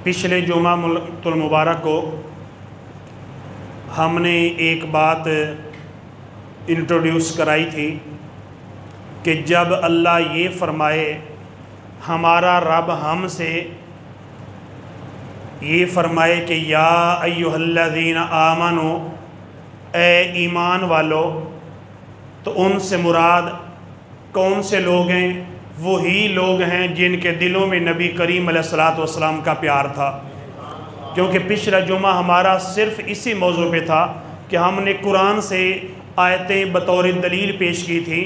پچھلے جمعہ المبارک کو ہم نے ایک بات انٹروڈیوس کرائی تھی کہ جب اللہ یہ فرمائے، ہمارا رب ہم سے یہ فرمائے کہ یا ایھا الذین آمنو، اے ایمان والو، تو ان سے مراد کون سے لوگ ہیں؟ وہی لوگ ہیں جن کے دلوں میں نبی کریم علیہ السلام کا پیار تھا۔ کیونکہ پچھلا جمعہ ہمارا صرف اسی موضوع پہ تھا کہ ہم نے قرآن سے آیتیں بطور دلیل پیش کی تھی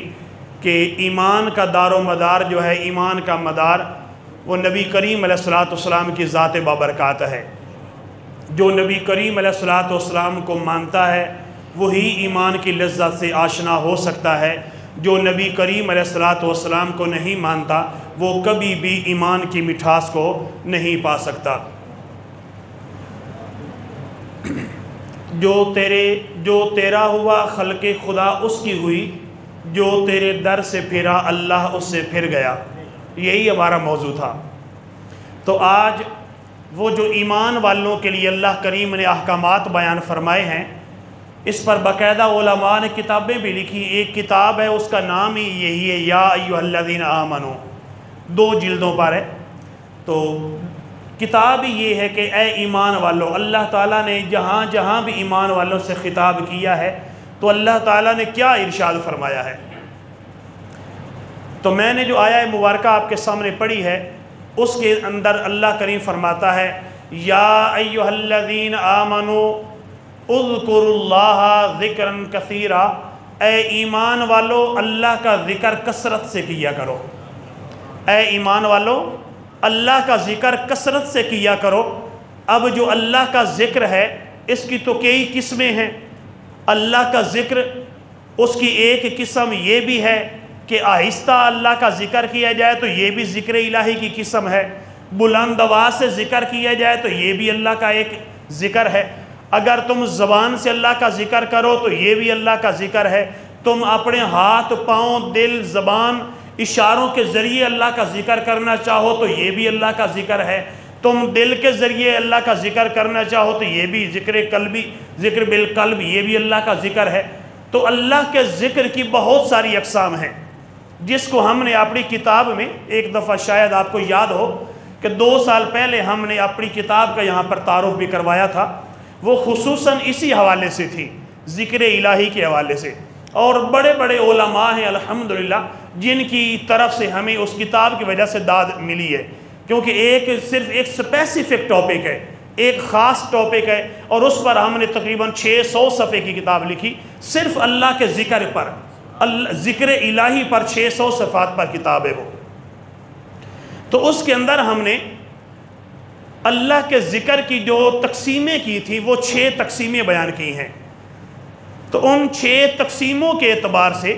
کہ ایمان کا دار و مدار جو ہے، ایمان کا مدار وہ نبی کریم علیہ السلام کی ذات بابرکات ہے۔ جو نبی کریم علیہ السلام کو مانتا ہے وہی ایمان کی لذت سے آشنا ہو سکتا ہے۔ جو نبی کریم علیہ السلام کو نہیں مانتا وہ کبھی بھی ایمان کی مٹھاس کو نہیں پا سکتا۔ جو تیرا ہوا خلق خدا اس کی ہوئی، جو تیرے در سے پھرا اللہ اس سے پھر گیا۔ یہی ہمارا موضوع تھا۔ تو آج وہ جو ایمان والوں کے لیے اللہ کریم نے احکامات بیان فرمائے ہیں، اس پر باقاعدہ علماء نے کتابیں بھی لکھی۔ ایک کتاب ہے، اس کا نام ہی یہی ہے، یا ایھا الذین آمنو، 2 جلدوں پر ہے۔ تو کتاب ہی یہ ہے کہ اے ایمان والو، اللہ تعالیٰ نے جہاں جہاں بھی ایمان والوں سے خطاب کیا ہے تو اللہ تعالیٰ نے کیا ارشاد فرمایا ہے۔ تو میں نے جو آیہ مبارکہ آپ کے سامنے پڑھی ہے، اس کے اندر اللہ کریم فرماتا ہے یا ایھا الذین آمنو اذکروا اللہ ذکرا کثیرا، اے ایمان والو اللہ کا ذکر کثرت سے کیا کرو۔ اے ایمان والو اللہ کا ذکر کثرت سے کیا کرو۔ اب جو اللہ کا ذکر ہے اس کی تو کئی قسمیں ہیں۔ اللہ کا ذکر، اس کی ایک قسم یہ بھی ہے کہ آہستہ اللہ کا ذکر کیا جائے تو یہ بھی ذکر الہی کی قسم ہے۔ بلند آواز سے ذکر کیا جائے تو یہ بھی اللہ کا ایک ذکر ہے۔ اگر تم زبان سے اللہ کا ذکر کرو تو یہ بھی اللہ کا ذکر ہے۔ تم اپنے ہاتھ، پاؤں، دل، زبان، اشاروں کے ذریعے اللہ کا ذکر کرنا چاہو تو یہ بھی اللہ کا ذکر ہے۔ تم دل کے ذریعے اللہ کا ذکر کرنا چاہو تو یہ بھی ذکر بالقلب، یہ بھی اللہ کا ذکر ہے۔ تو اللہ کے ذکر کی بہت ساری اقسام ہیں، جس کو ہم نے اپنی کتاب میں ایک دفعہ شاید آپ کو یاد ہو کہ 2 سال پہلے ہم نے اپنی کتاب کا یہاں پر تعارف بھی کروایا تھا۔ وہ خصوصاً اسی حوالے سے تھی، ذکر الہی کے حوالے سے۔ اور بڑے بڑے علماء ہیں الحمدللہ جن کی طرف سے ہمیں اس کتاب کی وجہ سے داد ملی ہے، کیونکہ صرف ایک اسپیسیفک ٹاپک ہے، ایک خاص ٹاپک ہے، اور اس پر ہم نے تقریباً 600 صفحے کی کتاب لکھی، صرف اللہ کے ذکر پر، ذکر الہی پر 600 صفحات پر کتاب ہے وہ۔ تو اس کے اندر ہم نے اللہ کے ذکر کی جو تقسیمیں کی تھی وہ 6 تقسیمیں بیان کی ہیں۔ تو ان 6 تقسیموں کے اعتبار سے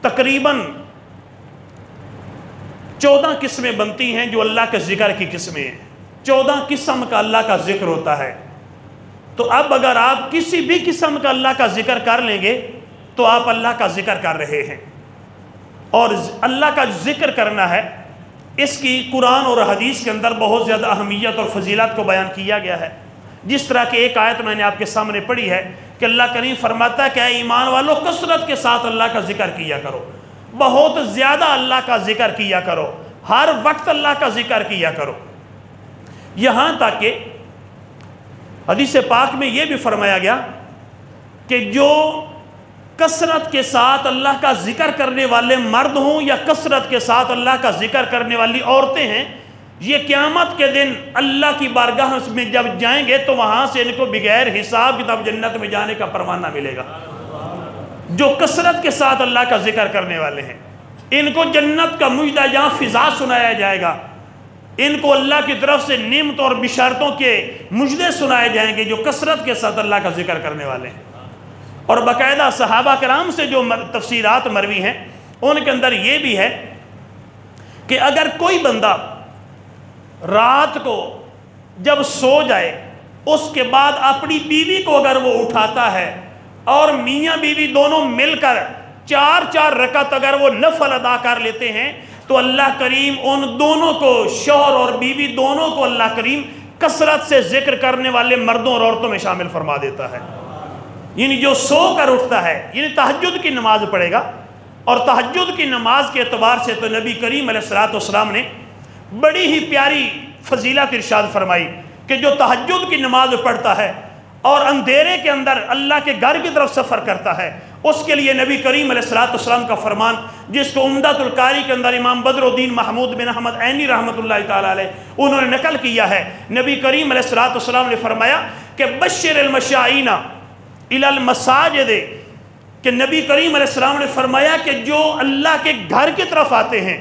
تقریباً 14 قسمیں بنتی ہیں جو اللہ کے ذکر کی قسمیں ہیں۔ 14 قسم کا اللہ کا ذکر ہوتا ہے۔ تو اب اگر آپ کسی بھی قسم کا اللہ کا ذکر کر لیں گے تو آپ اللہ کا ذکر کر رہے ہیں۔ اور اللہ کا ذکر کرنا ہے، اس کی قرآن اور حدیث کے اندر بہت زیادہ اہمیت اور فضیلت کو بیان کیا گیا ہے۔ جس طرح کہ ایک آیت میں نے آپ کے سامنے پڑھی ہے کہ اللہ کریم فرماتا ہے کہ اے ایمان والو کثرت کے ساتھ اللہ کا ذکر کیا کرو، بہت زیادہ اللہ کا ذکر کیا کرو، ہر وقت اللہ کا ذکر کیا کرو۔ یہاں تک کہ حدیث پاک میں یہ بھی فرمایا گیا کہ جو کثرت کے ساتھ اللہ کا ذکر کرنے والے مرد ہوں یا کثرت کے ساتھ اللہ کا ذکر کرنے والی عورتیں ہیں، یہ قیامت کے دن اللہ کی بارگاہ میں جب جائیں گے تو وہاں سے ان کو بغیر حساب کتاب جنت میں جانے کا پروانہ ملے گا۔ جو کثرت کے ساتھ اللہ کا ذکر کرنے والے ہیں ان کو جنت کا مجدہ یہاں فضا سنایا جائے گا، ان کو اللہ کی طرف سے نعمت اور بشارتوں کے مجدے سنائے جائیں گے جو کثرت کے ساتھ اللہ کا ذکر کرنے والے ہیں۔ اور باقاعدہ صحابہ کرام سے جو تفسیرات مروی ہیں ان کے اندر یہ بھی ہے کہ اگر کوئی بندہ رات کو جب سو جائے اس کے بعد اپنی بیوی کو اگر وہ اٹھاتا ہے اور میاں بیوی دونوں مل کر 4 رکعت اگر وہ نفل ادا کر لیتے ہیں تو اللہ کریم ان دونوں کو، شوہر اور بیوی دونوں کو اللہ کریم کثرت سے ذکر کرنے والے مردوں اور عورتوں میں شامل فرما دیتا ہے۔ یعنی جو سو کر اٹھتا ہے، یعنی تہجد کی نماز پڑھے گا، اور تہجد کی نماز کے اعتبار سے تو نبی کریم علیہ السلام نے بڑی ہی پیاری فضیلت ارشاد فرمائی کہ جو تہجد کی نماز پڑھتا ہے اور اندھیرے کے اندر اللہ کے گھر کی طرف سفر کرتا ہے، اس کے لیے نبی کریم علیہ السلام کا فرمان، جس کو عمدۃ القاری کے اندر امام بدر الدین محمود بن احمد عینی رحمۃ اللہ تعالیٰ علیہ انہوں نے نقل کیا ہے۔ نبی کریم علیہ السلام نے فرمایا کہ بشر المشائین الی المساجد، کہ نبی کریم علیہ السلام نے فرمایا کہ جو اللہ کے گھر کی طرف آتے ہیں،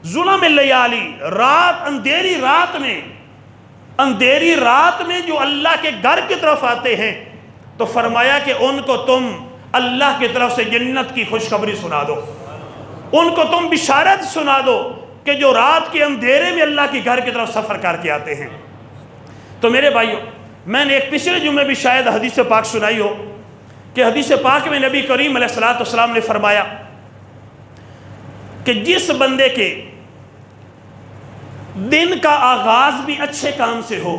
ظلم اللیالی، رات، اندھیری رات میں جو اللہ کے گھر کی طرف آتے ہیں، تو فرمایا کہ ان کو تم اللہ کی طرف سے جنت کی خوشخبری سنا دو، ان کو تم بشارت سنا دو کہ جو رات کے اندھیرے میں اللہ کے گھر کی طرف سفر کر کے آتے ہیں۔ تو میرے بھائیوں، میں نے ایک پچھلے جمعے بھی شاید حدیث پاک سنائی ہو کہ حدیث پاک میں نبی کریم علیہ السلام نے فرمایا کہ جس بندے کے دن کا آغاز بھی اچھے کام سے ہو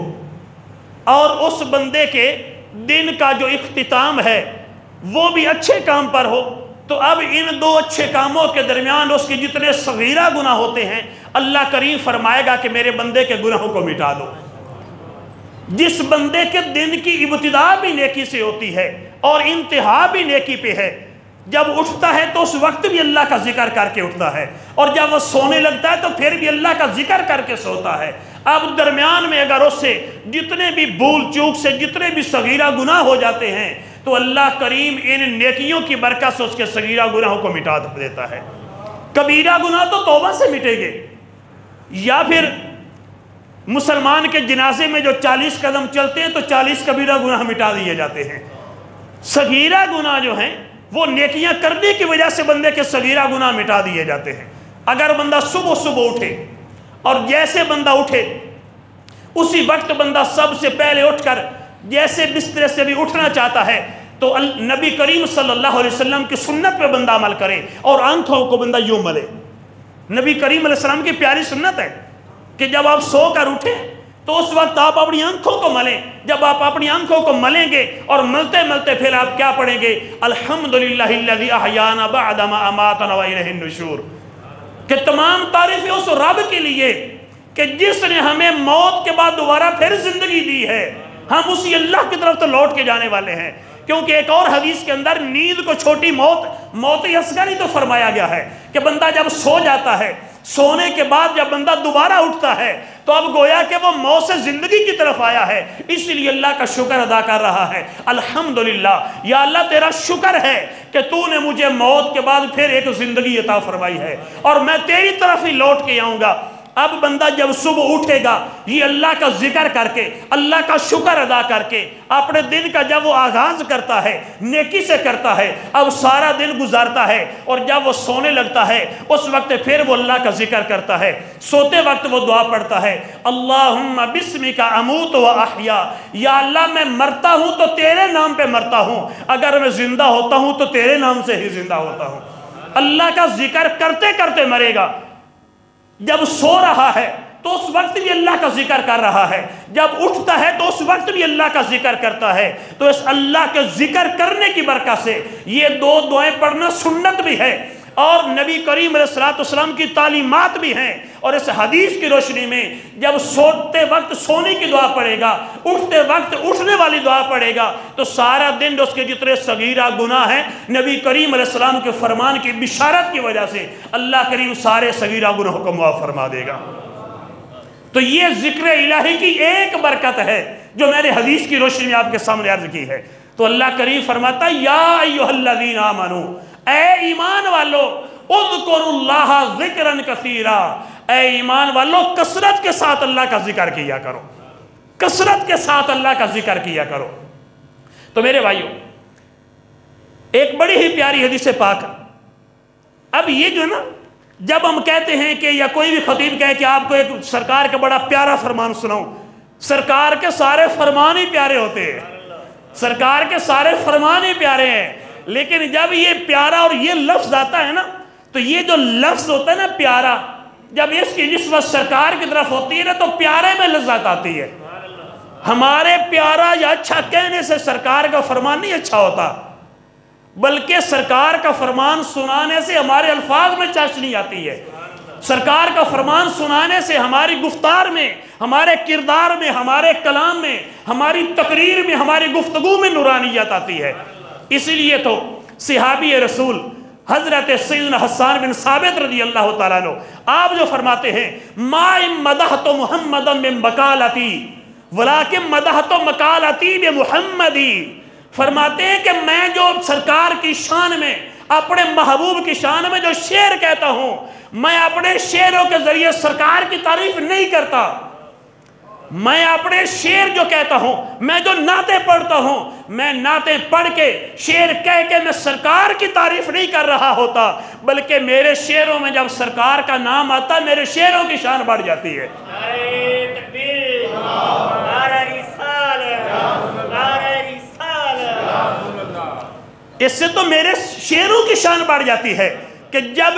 اور اس بندے کے دن کا جو اختتام ہے وہ بھی اچھے کام پر ہو، تو اب ان دو اچھے کاموں کے درمیان اس کے جتنے صغیرہ گناہ ہوتے ہیں اللہ کریم فرمائے گا کہ میرے بندے کے گناہوں کو مٹا دو۔ جس بندے کے دن کی ابتدا بھی نیکی سے ہوتی ہے اور انتہا بھی نیکی پہ ہے، جب اٹھتا ہے تو اس وقت بھی اللہ کا ذکر کر کے اٹھتا ہے، اور جب وہ سونے لگتا ہے تو پھر بھی اللہ کا ذکر کر کے سوتا ہے۔ اب درمیان میں اگر اس سے جتنے بھی بھول چوک سے جتنے بھی صغیرہ گناہ ہو جاتے ہیں تو اللہ کریم ان نیکیوں کی برکت سے اس کے صغیرہ گناہوں کو مٹا دیتا ہے۔ کبیرہ گناہ تو توبہ سے مٹے گے، یا پھر مسلمان کے جنازے میں جو 40 قدم چلتے ہیں تو 40 کبیرہ گناہ مٹا دیے جاتے ہیں۔ صغیرہ گناہ جو ہیں وہ نیکیاں کرنے کی وجہ سے بندے کے صغیرہ گناہ مٹا دیے جاتے ہیں۔ اگر بندہ صبح اٹھے اور جیسے بندہ اٹھے اسی وقت بندہ سب سے پہلے اٹھ کر جیسے بسترے سے بھی اٹھنا چاہتا ہے تو نبی کریم صلی اللہ علیہ وسلم کی سنت پہ بندہ عمل کرے اور آنکھوں کو بندہ یوں ملے۔ نبی کریم علیہ السلام کی پیاری سنت ہے کہ جب آپ سو کر اٹھیں تو اس وقت آپ اپنی آنکھوں کو ملیں۔ جب آپ اپنی آنکھوں کو ملیں گے اور ملتے ملتے پھر آپ کیا پڑھیں گے؟ الحمدللہ الذی احیانا بعد ما اماتنا والیہ النشور، کہ تمام تعریفیں اس رب کے لیے کہ جس نے ہمیں موت کے بعد دوبارہ پھر زندگی دی ہے۔ ہم اسی اللہ کی طرف تو لوٹ کے جانے والے ہیں، کیونکہ ایک اور حدیث کے اندر نیند کو چھوٹی موت اصغر ہی تو فرمایا گیا ہے کہ بندہ جب سو جاتا ہے، سونے کے بعد جب بندہ دوبارہ اٹھتا ہے تو اب گویا کہ وہ موت سے زندگی کی طرف آیا ہے، اس لیے اللہ کا شکر ادا کر رہا ہے۔ الحمدللہ، یا اللہ تیرا شکر ہے کہ تو نے مجھے موت کے بعد پھر ایک زندگی عطا فرمائی ہے اور میں تیری طرف ہی لوٹ کے آؤں گا۔ اب بندہ جب صبح اٹھے گا یہ اللہ کا ذکر کر کے، اللہ کا شکر ادا کر کے اپنے دن کا جب وہ آغاز کرتا ہے نیکی سے کرتا ہے، اب سارا دن گزارتا ہے اور جب وہ سونے لگتا ہے اس وقت پھر وہ اللہ کا ذکر کرتا ہے۔ سوتے وقت وہ دعا پڑھتا ہے، اللہم بسمک اموت و احیا، یا اللہ میں مرتا ہوں تو تیرے نام پہ مرتا ہوں، اگر میں زندہ ہوتا ہوں تو تیرے نام سے ہی زندہ ہوتا ہوں۔ اللہ کا ذکر کرتے کرتے مرے گا۔ جب سو رہا ہے تو اس وقت بھی اللہ کا ذکر کر رہا ہے، جب اٹھتا ہے تو اس وقت بھی اللہ کا ذکر کرتا ہے۔ تو اس اللہ کے ذکر کرنے کی برکت سے یہ دو دعائیں پڑھنا سنت بھی ہے اور نبی کریم علیہ السلام کی تعلیمات بھی ہیں، اور اس حدیث کی روشنی میں جب سوتے وقت سونے کی دعا پڑھے گا، اٹھتے وقت اٹھنے والی دعا پڑھے گا تو سارا دن اس کے جتنے صغیرہ گناہ ہیں نبی کریم علیہ السلام کے فرمان کی بشارت کی وجہ سے اللہ کریم سارے صغیرہ گناہوں کو معاف فرما دے گا۔ تو یہ ذکر الہی کی ایک برکت ہے جو میں نے حدیث کی روشنی میں آپ کے سامنے عرض کی ہے۔ تو اللہ کریم فرماتا ہے یا ایھا الذین آمنو، اے ایمان والو، اذکروا اللہ ذکرا کثیرا، اے ایمان والو کثرت کے ساتھ اللہ کا ذکر کیا کرو، کثرت کے ساتھ اللہ کا ذکر کیا کرو۔ تو میرے بھائیو، ایک بڑی ہی پیاری حدیث پاک، اب یہ جو ہے نا جب ہم کہتے ہیں کہ یا کوئی بھی خطیب کہے کہ آپ کو ایک سرکار کا بڑا پیارا فرمان سناؤں، سرکار کے سارے فرمان ہی پیارے ہوتے ہیں، سرکار کے سارے فرمان ہی پیارے ہیں، لیکن جب یہ پیارا اور یہ لفظ آتا ہے نا تو یہ جو لفظ ہوتا ہے نا پیارا، جب اس کی نسبت سرکار کی طرف ہوتی ہے نا تو پیارے میں لذت آتی ہے۔ ہمارے پیارا یا اچھا کہنے سے سرکار کا فرمان نہیں اچھا ہوتا، بلکہ سرکار کا فرمان سنانے سے ہمارے الفاظ میں چاشنی آتی ہے، سرکار کا فرمان سنانے سے ہماری گفتار میں، ہمارے کردار میں، ہمارے کلام میں، ہماری تقریر میں، ہماری گفتگو میں نورانیت آتی ہے۔ اسی لیے تو صحابی رسول حضرت سیدنا حسان بن ثابت رضی اللہ تعالیٰ عنہ آپ جو فرماتے ہیں ما مدحت محمدا من مقالتی ولیکن مدحت مقالتی بمحمدی، فرماتے ہیں کہ میں جو سرکار کی شان میں، اپنے محبوب کی شان میں جو شعر کہتا ہوں، میں اپنے شعروں کے ذریعے سرکار کی تعریف نہیں کرتا، میں اپنے شعر جو کہتا ہوں، میں جو نعتیں پڑھتا ہوں، میں نعتیں پڑھ کے شعر کہہ کے میں سرکار کی تعریف نہیں کر رہا ہوتا، بلکہ میرے شعروں میں جب سرکار کا نام آتا ہے میرے شعروں کی شان بڑھ جاتی ہے۔ نعرہ تکبیر، نعرہ رسالت، نعرہ رسالت۔ اس سے تو میرے شعروں کی شان بڑھ جاتی ہے کہ جب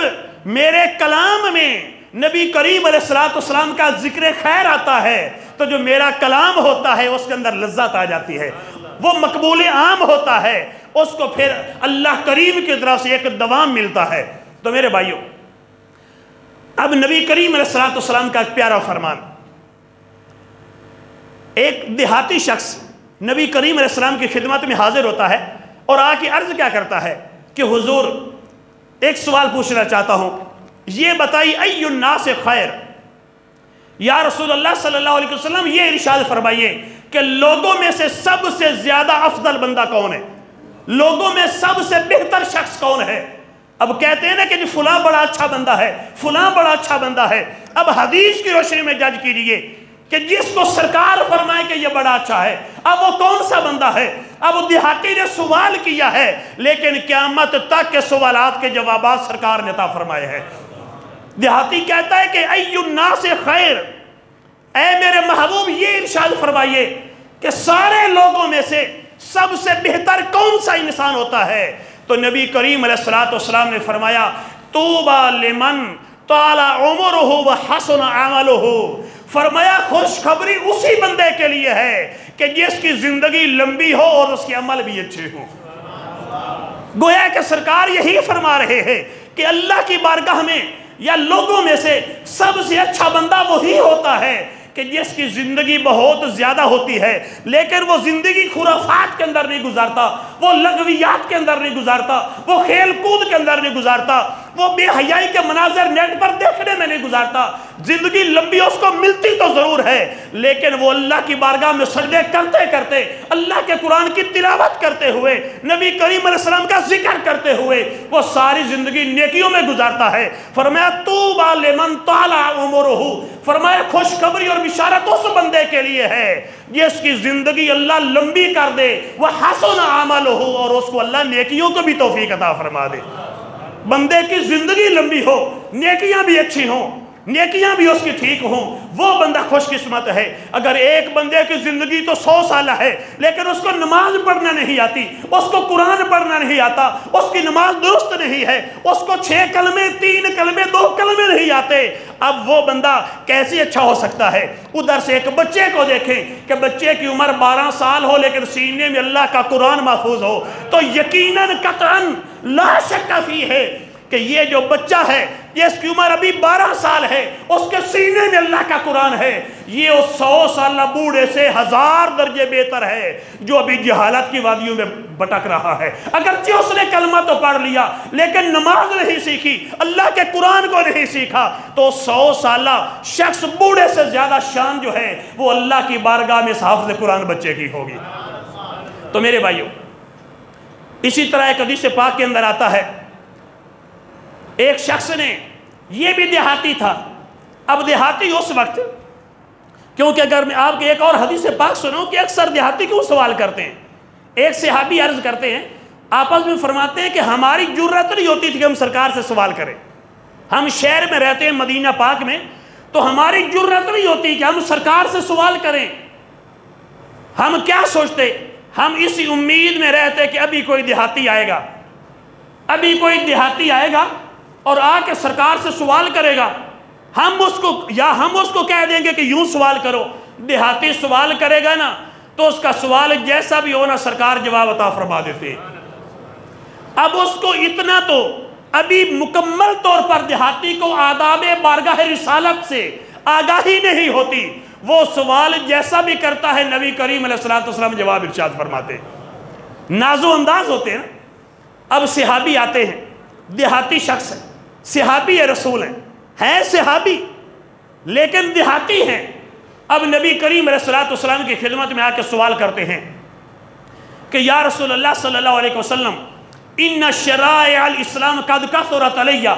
میرے کلام میں نبی کریم علیہ السلام کا ذکر خیر آتا ہے تو جو میرا کلام ہوتا ہے اس کے اندر لذت آ جاتی ہے، وہ مقبول عام ہوتا ہے، اس کو پھر اللہ کریم کی طرف سے ایک دوام ملتا ہے۔ تو میرے بھائیوں، اب نبی کریم علیہ السلام کا ایک پیارا فرمان، ایک دیہاتی شخص نبی کریم علیہ السلام کی خدمت میں حاضر ہوتا ہے اور آ کے عرض کیا کرتا ہے کہ حضور ایک سوال پوچھنا چاہتا ہوں، یہ بتائی ای الناس خیر، یا رسول اللہ صلی اللہ علیہ وسلم یہ ارشاد فرمائیے کہ لوگوں میں سے سب سے زیادہ افضل بندہ کون ہے، لوگوں میں سب سے بہتر شخص کون ہے؟ اب کہتے ہیں نا کہ فلاں بڑا اچھا بندہ ہے، فلاں بڑا اچھا بندہ ہے۔ اب حدیث کی روشنی میں جج کیجئے کہ جس کو سرکار فرمائے کہ یہ بڑا اچھا ہے، اب وہ کون سا بندہ ہے؟ اب دیہاتی نے سوال کیا ہے لیکن قیامت تک کے سوالات کے جوابات سرکار نے عطا فرمائے ہیں۔ دیہاتی کہتا ہے کہ ای الناس خیر، اے میرے محبوب یہ ارشاد فرمائیے کہ سارے لوگوں میں سے سب سے بہتر کون سا انسان ہوتا ہے؟ تو نبی کریم علیہ السلام نے فرمایا طوبیٰ لمن طال عمرہ وحسن عملہ، فرمایا خوشخبری اسی بندے کے لیے ہے کہ جس کی زندگی لمبی ہو اور اس کے عمل بھی اچھے ہوں۔ گویا کہ سرکار یہی فرما رہے ہیں کہ اللہ کی بارگاہ میں یا لوگوں میں سے سب سے اچھا بندہ وہی ہوتا ہے کہ جس کی زندگی بہت زیادہ ہوتی ہے لیکن وہ زندگی خرافات کے اندر نہیں گزارتا، وہ لغویات کے اندر نہیں گزارتا، وہ کھیل کود کے اندر نہیں گزارتا، وہ بے حیائی کے مناظر نیٹ پر دیکھنے میں نہیں گزارتا۔ زندگی لمبی اس کو ملتی تو ضرور ہے لیکن وہ اللہ کی بارگاہ میں سجدے کرتے کرتے، اللہ کے قرآن کی تلاوت کرتے ہوئے، نبی کریم علیہ السلام کا ذکر کرتے ہوئے وہ ساری زندگی نیکیوں میں گزارتا ہے۔ فرمایا طوبیٰ لمن طال عمرہ، فرمایا خوشخبری اور بشارت اس بندے کے لیے ہے جس کی زندگی اللہ لمبی کر دے، وحسن عملہ، اور اس کو اللہ نیکیوں کو بھی توفیق عطا فرما دے۔ بندے کی زندگی لمبی ہو، نیکیاں بھی اچھی ہوں، نیکیاں بھی اس کی ٹھیک ہوں، وہ بندہ خوش قسمت ہے۔ اگر ایک بندے کی زندگی تو 100 سالہ ہے لیکن اس کو نماز پڑھنا نہیں آتی، اس کو قرآن پڑھنا نہیں آتا، اس کی نماز درست نہیں ہے، اس کو 6 کلمے 3 کلمے 2 کلمے نہیں آتے، اب وہ بندہ کیسے اچھا ہو سکتا ہے؟ ادھر سے ایک بچے کو دیکھیں کہ بچے کی عمر 12 سال ہو لیکن سینے میں اللہ کا قرآن محفوظ ہو تو یقیناً قطعاً لا شک فی ہے کہ یہ جو بچہ ہے جس کی عمر ابھی 12 سال ہے اس کے سینے میں اللہ کا قرآن ہے، یہ اس 100 سالہ بوڑھے سے 1000 درجے بہتر ہے جو ابھی جہالت کی وادیوں میں بھٹک رہا ہے۔ اگرچہ اس نے کلمہ تو پڑھ لیا لیکن نماز نہیں سیکھی، اللہ کے قرآن کو نہیں سیکھا، تو 100 سالہ شخص بوڑھے سے زیادہ شان جو ہے وہ اللہ کی بارگاہ میں حافظ قرآن بچے کی ہوگی۔ تو میرے بھائیوں، اسی طرح ایک حدیث پاک کے اندر آتا ہے ایک شخص نے، یہ بھی دیہاتی تھا، اب دیہاتی اس وقت، کیونکہ اگر میں آپ کے ایک اور حدیث پاک سنوں کہ اکثر دیہاتی کیوں سوال کرتے ہیں، ایک صحابی عرض کرتے ہیں، آپس میں فرماتے ہیں کہ ہماری جرأت نہیں ہوتی تھی کہ ہم سرکار سے سوال کریں، ہم شہر میں رہتے ہیں مدینہ پاک میں تو ہماری جرأت نہیں ہوتی کہ ہم سرکار سے سوال کریں، ہم کیا سوچتے، ہم اسی امید میں رہتے کہ ابھی کوئی دیہاتی آئے گا، ابھی کوئی دیہاتی آئے گا اور آ کے سرکار سے سوال کرے گا ہم اس کو کہہ دیں گے کہ یوں سوال کرو. دیہاتی سوال کرے گا نا تو اس کا سوال جیسا بھی ہونا سرکار جواب عطا فرما دیتے. اب اس کو اتنا تو ابھی مکمل طور پر دیہاتی کو آداب بارگاہ رسالت سے آگاہی نہیں ہوتی. وہ سوال جیسا بھی کرتا ہے نبی کریم علیہ السلام جواب ارشاد فرماتے. نازو انداز ہوتے ہیں. اب صحابی آتے ہیں, دیہاتی شخص ہے, صحابی رسول ہیں صحابی لیکن دیہاتی ہیں. اب نبی کریم علیہ السلام کی خدمت میں آ کے سوال کرتے ہیں کہ یا رسول اللہ صلی اللہ علیہ وسلم ان شرائع الاسلام قد کثرت علیہ.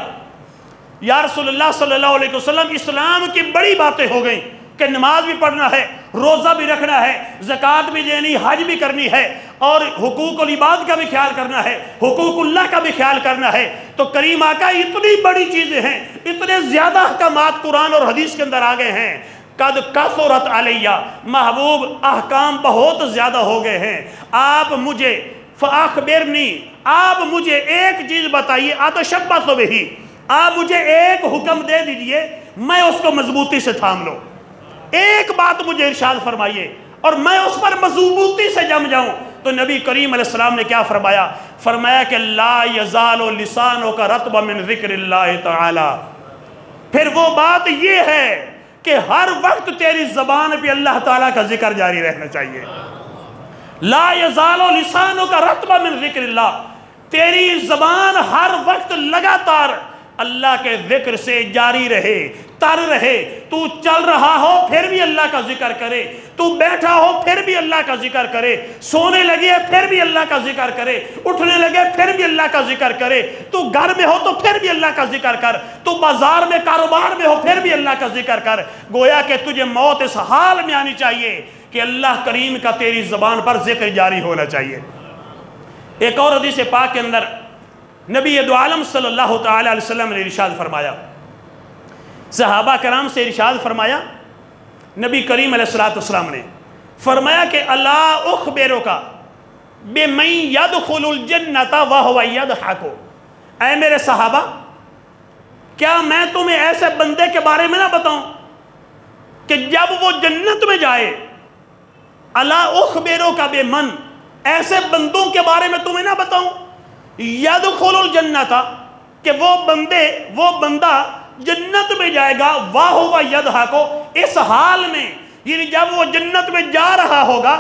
یا رسول اللہ صلی اللہ علیہ وسلم اسلام کی بڑی باتیں ہو گئیں کہ نماز بھی پڑھنا ہے, روزہ بھی رکھنا ہے, زکوٰۃ بھی دینی, حج بھی کرنی ہے, اور حقوق العباد کا بھی خیال کرنا ہے, حقوق اللہ کا بھی خیال کرنا ہے. تو کریم آقا اتنی بڑی چیزیں ہیں, اتنے زیادہ احکامات قرآن اور حدیث کے اندر آ گئے ہیں. قد کثرت علیہ, محبوب احکام بہت زیادہ ہو گئے ہیں. آپ مجھے فاخبرنی, آپ مجھے ایک چیز بتائیے, اتشبث بہ, آپ مجھے ایک حکم دے دیجئے میں اس کو مضبوطی سے تھام لوں. ایک بات مجھے ارشاد فرمائیے اور میں اس پر مضبوطی سے جم جاؤں. تو نبی کریم علیہ السلام نے کیا فرمایا؟ فرمایا کہ لا یزال لسانک رطبا من ذکر اللہ تعالی. پھر وہ بات یہ ہے کہ ہر وقت تیری زبان پہ اللہ تعالیٰ کا ذکر جاری رہنا چاہیے. لا یزال لسانک رطبا من ذکر اللہ, تیری زبان ہر وقت لگاتار اللہ کے ذکر سے جاری رہے, تر رہے. تو چل رہا ہو پھر بھی اللہ کا ذکر کرے, تو بیٹھا ہو پھر بھی اللہ کا ذکر کرے, سونے لگے پھر بھی اللہ کا ذکر کرے, اٹھنے لگے پھر بھی اللہ کا ذکر کرے, تو گھر میں ہو تو پھر بھی اللہ کا ذکر کر, تو بازار میں کاروبار میں ہو پھر بھی اللہ کا ذکر کر. گویا کہ تجھے موت اس حال میں آنی چاہیے کہ اللہ کریم کا تیری زبان پر ذکر جاری ہونا چاہیے. ایک اور حدیث پاک کے اندر نبی دو عالم صلی اللہ تعالی علیہ وسلم نے ارشاد فرمایا, صحابہ کرام سے ارشاد فرمایا نبی کریم علیہ السلام نے فرمایا کہ الا اخبرک بمن يدخل الجنۃ وهو يضحك. اے میرے صحابہ, کیا میں تمہیں ایسے بندے کے بارے میں نہ بتاؤں کہ جب وہ جنت میں جائے؟ الا اخبرک بمن, ایسے بندوں کے بارے میں تمہیں نہ بتاؤں یدخل الجنۃ, کہ وہ بندہ جنت میں جائے گا, وَهُوَ يَضْحَكُ, اس حال میں, یعنی جب وہ جنت میں جا رہا ہوگا,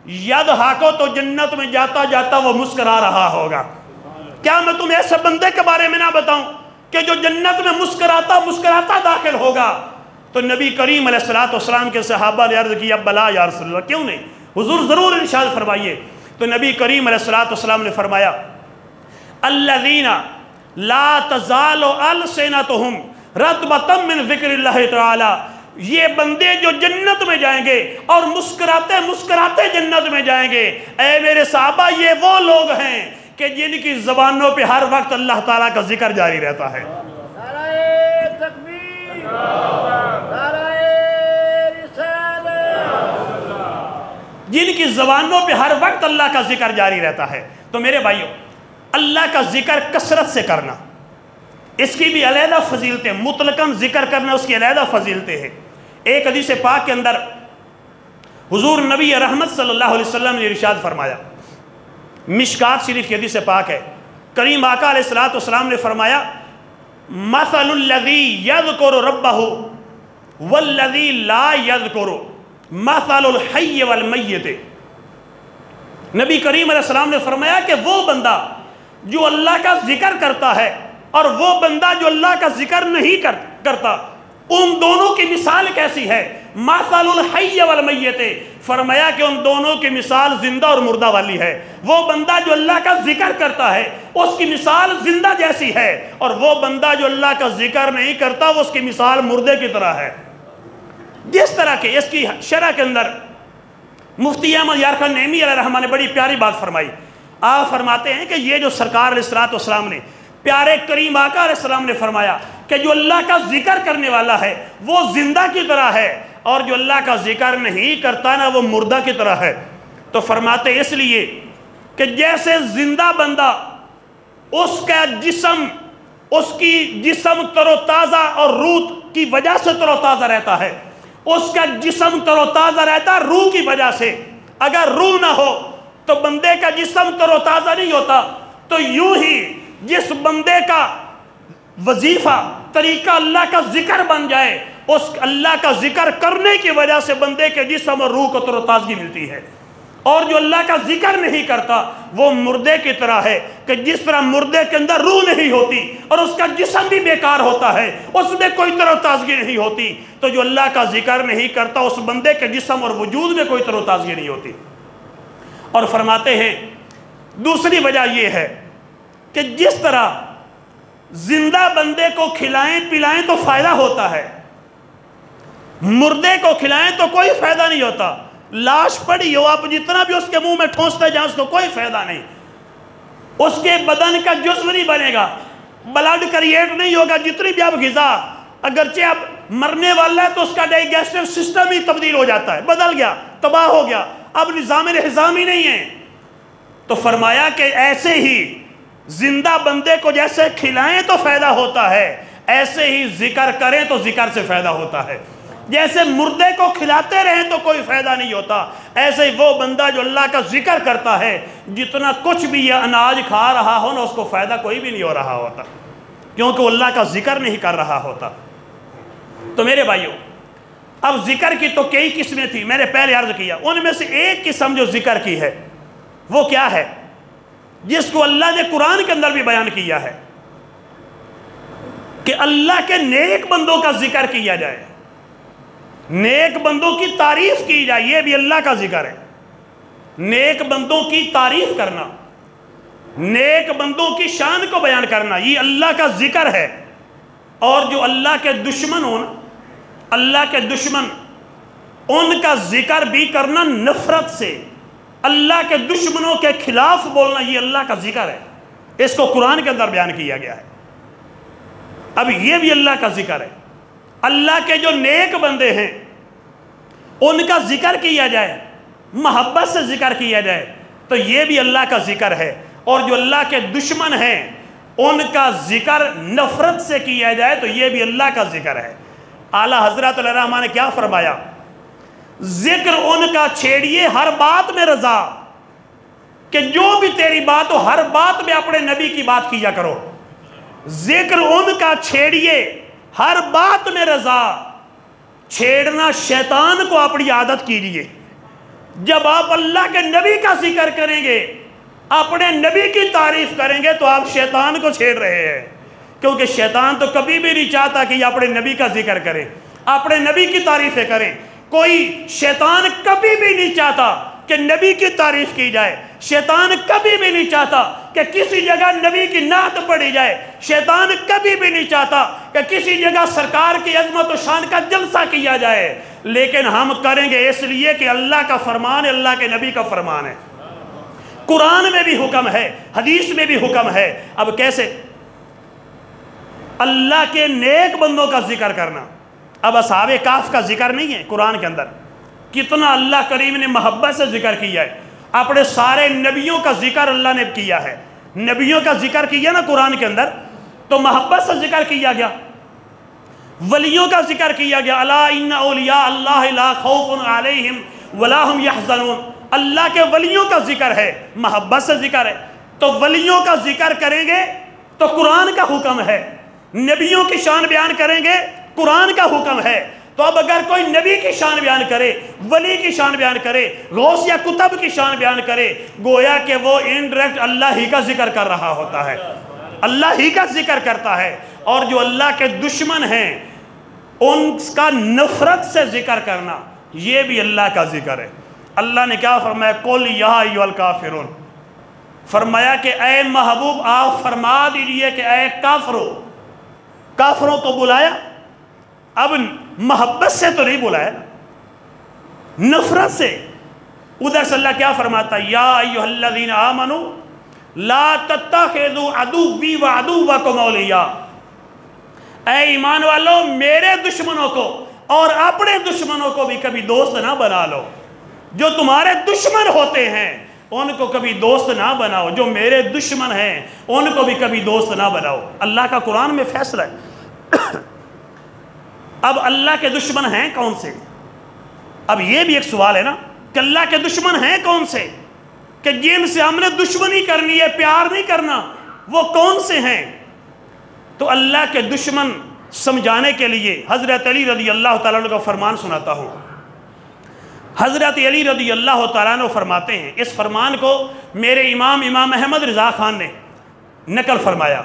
يَضْحَكُ, تو جنت میں جاتا جاتا وہ مسکرا رہا ہوگا. کیا میں تمہیں ایسے بندے کے بارے میں نہ بتاؤں کہ جو جنت میں مسکراتا داخل ہوگا؟ تو نبی کریم علیہ السلام کے صحابہ نے عرض کیا بلا یا رسول اللہ, کیوں نہیں حضور ضرور ارشاد فرمائیے. تو نبی کریم علیہ السلام نے فرمایا الذین لا تزال السنتہم رطبۃ من ذکر اللہ تعالی, یہ بندے جو جنت میں جائیں گے اور مسکراتے مسکراتے جنت میں جائیں گے. اے میرے صحابہ, یہ وہ لوگ ہیں کہ جن کی زبانوں پہ ہر وقت اللہ تعالیٰ کا ذکر جاری رہتا ہے. نعرہ تکبیر, نعرہ رسالت, جن کی زبانوں پہ ہر وقت اللہ کا ذکر جاری رہتا ہے. تو میرے بھائیوں, اللہ کا ذکر کثرت سے کرنا, اس کی بھی علیحدہ فضیلتیں, مطلقاً ذکر کرنا اس کی علیحدہ فضیلتیں ہیں. ایک حدیث پاک کے اندر حضور نبی رحمت صلی اللہ علیہ وسلم نے ارشاد فرمایا, مشکات شریف کی حدیث پاک ہے, کریم آقا علیہ السلام نے فرمایا مثل الذی یذکر ربہ والذی لا یذکر مثل الحی والمیت. نبی کریم علیہ السلام نے فرمایا کہ وہ بندہ جو اللہ کا ذکر کرتا ہے اور وہ بندہ جو اللہ کا ذکر نہیں کرتا, ان دونوں کی مثال کیسی ہے؟ مثل الحی والمیت, فرمایا کہ ان دونوں کی مثال زندہ اور مردہ والی ہے. وہ بندہ جو اللہ کا ذکر کرتا ہے اس کی مثال زندہ جیسی ہے, اور وہ بندہ جو اللہ کا ذکر نہیں کرتا وہ اس کی مثال مردے کی طرح ہے. جس طرح کہ اس کی شرح کے اندر مفتی احمد یارخان نعیمی علیہ الرحمہ نے بڑی پیاری بات فرمائی. آپ فرماتے ہیں کہ یہ جو سرکار علیہ السلام نے, پیارے کریم آقا علیہ السلام نے فرمایا کہ جو اللہ کا ذکر کرنے والا ہے وہ زندہ کی طرح ہے, اور جو اللہ کا ذکر نہیں کرتا نا وہ مردہ کی طرح ہے. تو فرماتے اس لیے کہ جیسے زندہ بندہ اس کا جسم, اس کی جسم تر و تازہ اور روح کی وجہ سے تر و تازہ رہتا ہے، اس کا جسم تر و تازہ رہتا ہے روح کی وجہ سے۔ اگر روح نہ ہو تو بندے کا جسم تر و تازہ نہیں ہوتا۔ تو یوں ہی جس بندے کا وظیفہ طریقہ اللہ کا ذکر بن جائے، اس اللہ کا ذکر کرنے کی وجہ سے بندے کے جسم اور روح کو تر و تازگی ملتی ہے۔ اور جو اللہ کا ذکر نہیں کرتا وہ مردے کی طرح ہے، کہ جس طرح مردے کے اندر روح نہیں ہوتی اور اس کا جسم بھی بیکار ہوتا ہے، اس میں کوئی تر و تازگی نہیں ہوتی، تو جو اللہ کا ذکر نہیں کرتا اس بندے کے جسم اور وجود میں کوئی تر و تازگی نہیں ہوتی۔ اور فرماتے ہیں دوسری وجہ یہ ہے کہ جس طرح زندہ بندے کو کھلائیں پلائیں تو فائدہ ہوتا ہے، مردے کو کھلائیں تو کوئی فائدہ نہیں ہوتا۔ لاش پڑی ہو، آپ جتنا بھی اس کے منہ میں ٹھونستے جائیں اس کو کوئی فائدہ نہیں، اس کے بدن کا جزو نہیں بنے گا، بلڈ کریٹ نہیں ہوگا، جتنی بھی آپ غذا، اگرچہ اب مرنے والا ہے تو اس کا ڈائجسٹو سسٹم ہی تبدیل ہو جاتا ہے، بدل گیا، تباہ ہو گیا، اب نظام انہضامی نہیں ہے۔ تو فرمایا کہ ایسے ہی زندہ بندے کو جیسے کھلائیں تو فائدہ ہوتا ہے، ایسے ہی ذکر کریں تو ذکر سے فائدہ ہوتا ہے۔ جیسے مردے کو کھلاتے رہیں تو کوئی فائدہ نہیں ہوتا، ایسے ہی وہ بندہ جو اللہ کا ذکر کرتا ہے جتنا کچھ بھی یہ اناج کھا رہا ہو نا اس کو فائدہ کوئی بھی نہیں ہو رہا ہوتا، کیونکہ وہ اللہ کا ذکر نہیں کر رہا ہوتا۔ تو میرے بھائیوں، اب ذکر کی تو کئی قسمیں تھی، میں نے پہلے عرض کیا، ان میں سے ایک قسم جو ذکر کی ہے وہ کیا ہے، جس کو اللہ نے قرآن کے اندر بھی بیان کیا ہے کہ اللہ کے نیک بندوں کا ذکر کیا جائے، نیک بندوں کی تعریف کی جائے، یہ بھی اللہ کا ذکر ہے۔ نیک بندوں کی تعریف کرنا، نیک بندوں کی شان کو بیان کرنا، یہ اللہ کا ذکر ہے۔ اور جو اللہ کے دشمن ہوں، اللہ کے دشمن، ان کا ذکر بھی کرنا نفرت سے، اللہ کے دشمنوں کے خلاف بولنا، یہ اللہ کا ذکر ہے، اس کو قرآن کے اندر بیان کیا گیا ہے۔ اب یہ بھی اللہ کا ذکر ہے۔ اللہ کے جو نیک بندے ہیں ان کا ذکر کیا جائے، محبت سے ذکر کیا جائے، تو یہ بھی اللہ کا ذکر ہے۔ اور جو اللہ کے دشمن ہیں ان کا ذکر نفرت سے کیا جائے تو یہ بھی اللہ کا ذکر ہے۔ اعلیٰ حضرت علیہ الرحمٰن نے کیا فرمایا، ذکر ان کا چھیڑیے ہر بات میں رضا، کہ جو بھی تیری بات ہو ہر بات میں اپنے نبی کی بات کیا کرو۔ ذکر ان کا چھیڑیے ہر بات میں رضا، چھیڑنا شیطان کو اپنی عادت کیجیے۔ جب آپ اللہ کے نبی کا ذکر کریں گے، اپنے نبی کی تعریف کریں گے تو آپ شیطان کو چھیڑ رہے ہیں، کیونکہ شیطان تو کبھی بھی نہیں چاہتا کہ یہ اپنے نبی کا ذکر کریں، اپنے نبی کی تعریفیں کریں۔ کوئی شیطان کبھی بھی نہیں چاہتا کہ نبی کی تعریف کی جائے، شیطان کبھی بھی نہیں چاہتا کہ کسی جگہ نبی کی نعت پڑھی جائے، شیطان کبھی بھی نہیں چاہتا کہ کسی جگہ سرکار کی عظمت و شان کا جلسہ کیا جائے، لیکن ہم کریں گے اس لیے کہ اللہ کا فرمان ہے، اللہ کے نبی کا فرمان ہے، قرآن میں بھی حکم ہے، حدیث میں بھی حکم ہے۔ اب کیسے اللہ کے نیک بندوں کا ذکر کرنا، اب اصحاب کہف کا ذکر نہیں ہے قرآن کے اندر، کتنا اللہ کریم نے محبت سے ذکر کیا ہے، اپنے سارے نبیوں کا ذکر اللہ نے کیا ہے، نبیوں کا ذکر کیا نا قرآن کے اندر تو محبت سے ذکر کیا گیا، ولیوں کا ذکر کیا گیا، الا ان اولیاء اللہ لا خوف علیہم ولا هم يحزنون، اللہ کے ولیوں کا ذکر ہے، محبت سے ذکر ہے۔ تو ولیوں کا ذکر کریں گے تو قرآن کا حکم ہے، نبیوں کی شان بیان کریں گے قرآن کا حکم ہے۔ تو اب اگر کوئی نبی کی شان بیان کرے، ولی کی شان بیان کرے، غوث یا کتب کی شان بیان کرے، گویا کہ وہ انڈائریکٹ اللہ ہی کا ذکر کر رہا ہوتا ہے، اللہ ہی کا ذکر کرتا ہے۔ اور جو اللہ کے دشمن ہیں ان کا نفرت سے ذکر کرنا، یہ بھی اللہ کا ذکر ہے۔ اللہ نے کیا فرمایا، قُلْ يَا أَيُّهَا الْكَافِرُونَ، فرمایا کہ اے محبوب آپ فرما دیجئے کہ اے کافروں کو بلایا، اب محبت سے تو نہیں بلایا، نفرت سے۔ ادھر سے اللہ کیا فرماتا ہے، یا ایھا الذین آمنوا لا تتخذوا عدوی وعدوکم اولیاء، اے ایمان والو میرے دشمنوں کو اور اپنے دشمنوں کو بھی کبھی دوست نہ بنا لو۔ جو تمہارے دشمن ہوتے ہیں ان کو کبھی دوست نہ بناؤ، جو میرے دشمن ہیں ان کو بھی کبھی دوست نہ بناؤ۔ اللہ کا قرآن میں فیصلہ ہے۔ اب اللہ کے دشمن ہیں کون سے؟ اب یہ بھی ایک سوال ہے نا کہ اللہ کے دشمن ہیں کون سے کہ جن سے ہم نے دشمنی کرنی ہے، پیار نہیں کرنا، وہ کون سے ہیں؟ تو اللہ کے دشمن سمجھانے کے لیے حضرت علی رضی اللہ تعالیٰ عنہ کا فرمان سناتا ہوں۔ حضرت علی رضی اللہ تعالیٰ عنہ فرماتے ہیں، اس فرمان کو میرے امام احمد رضا خان نے نقل فرمایا۔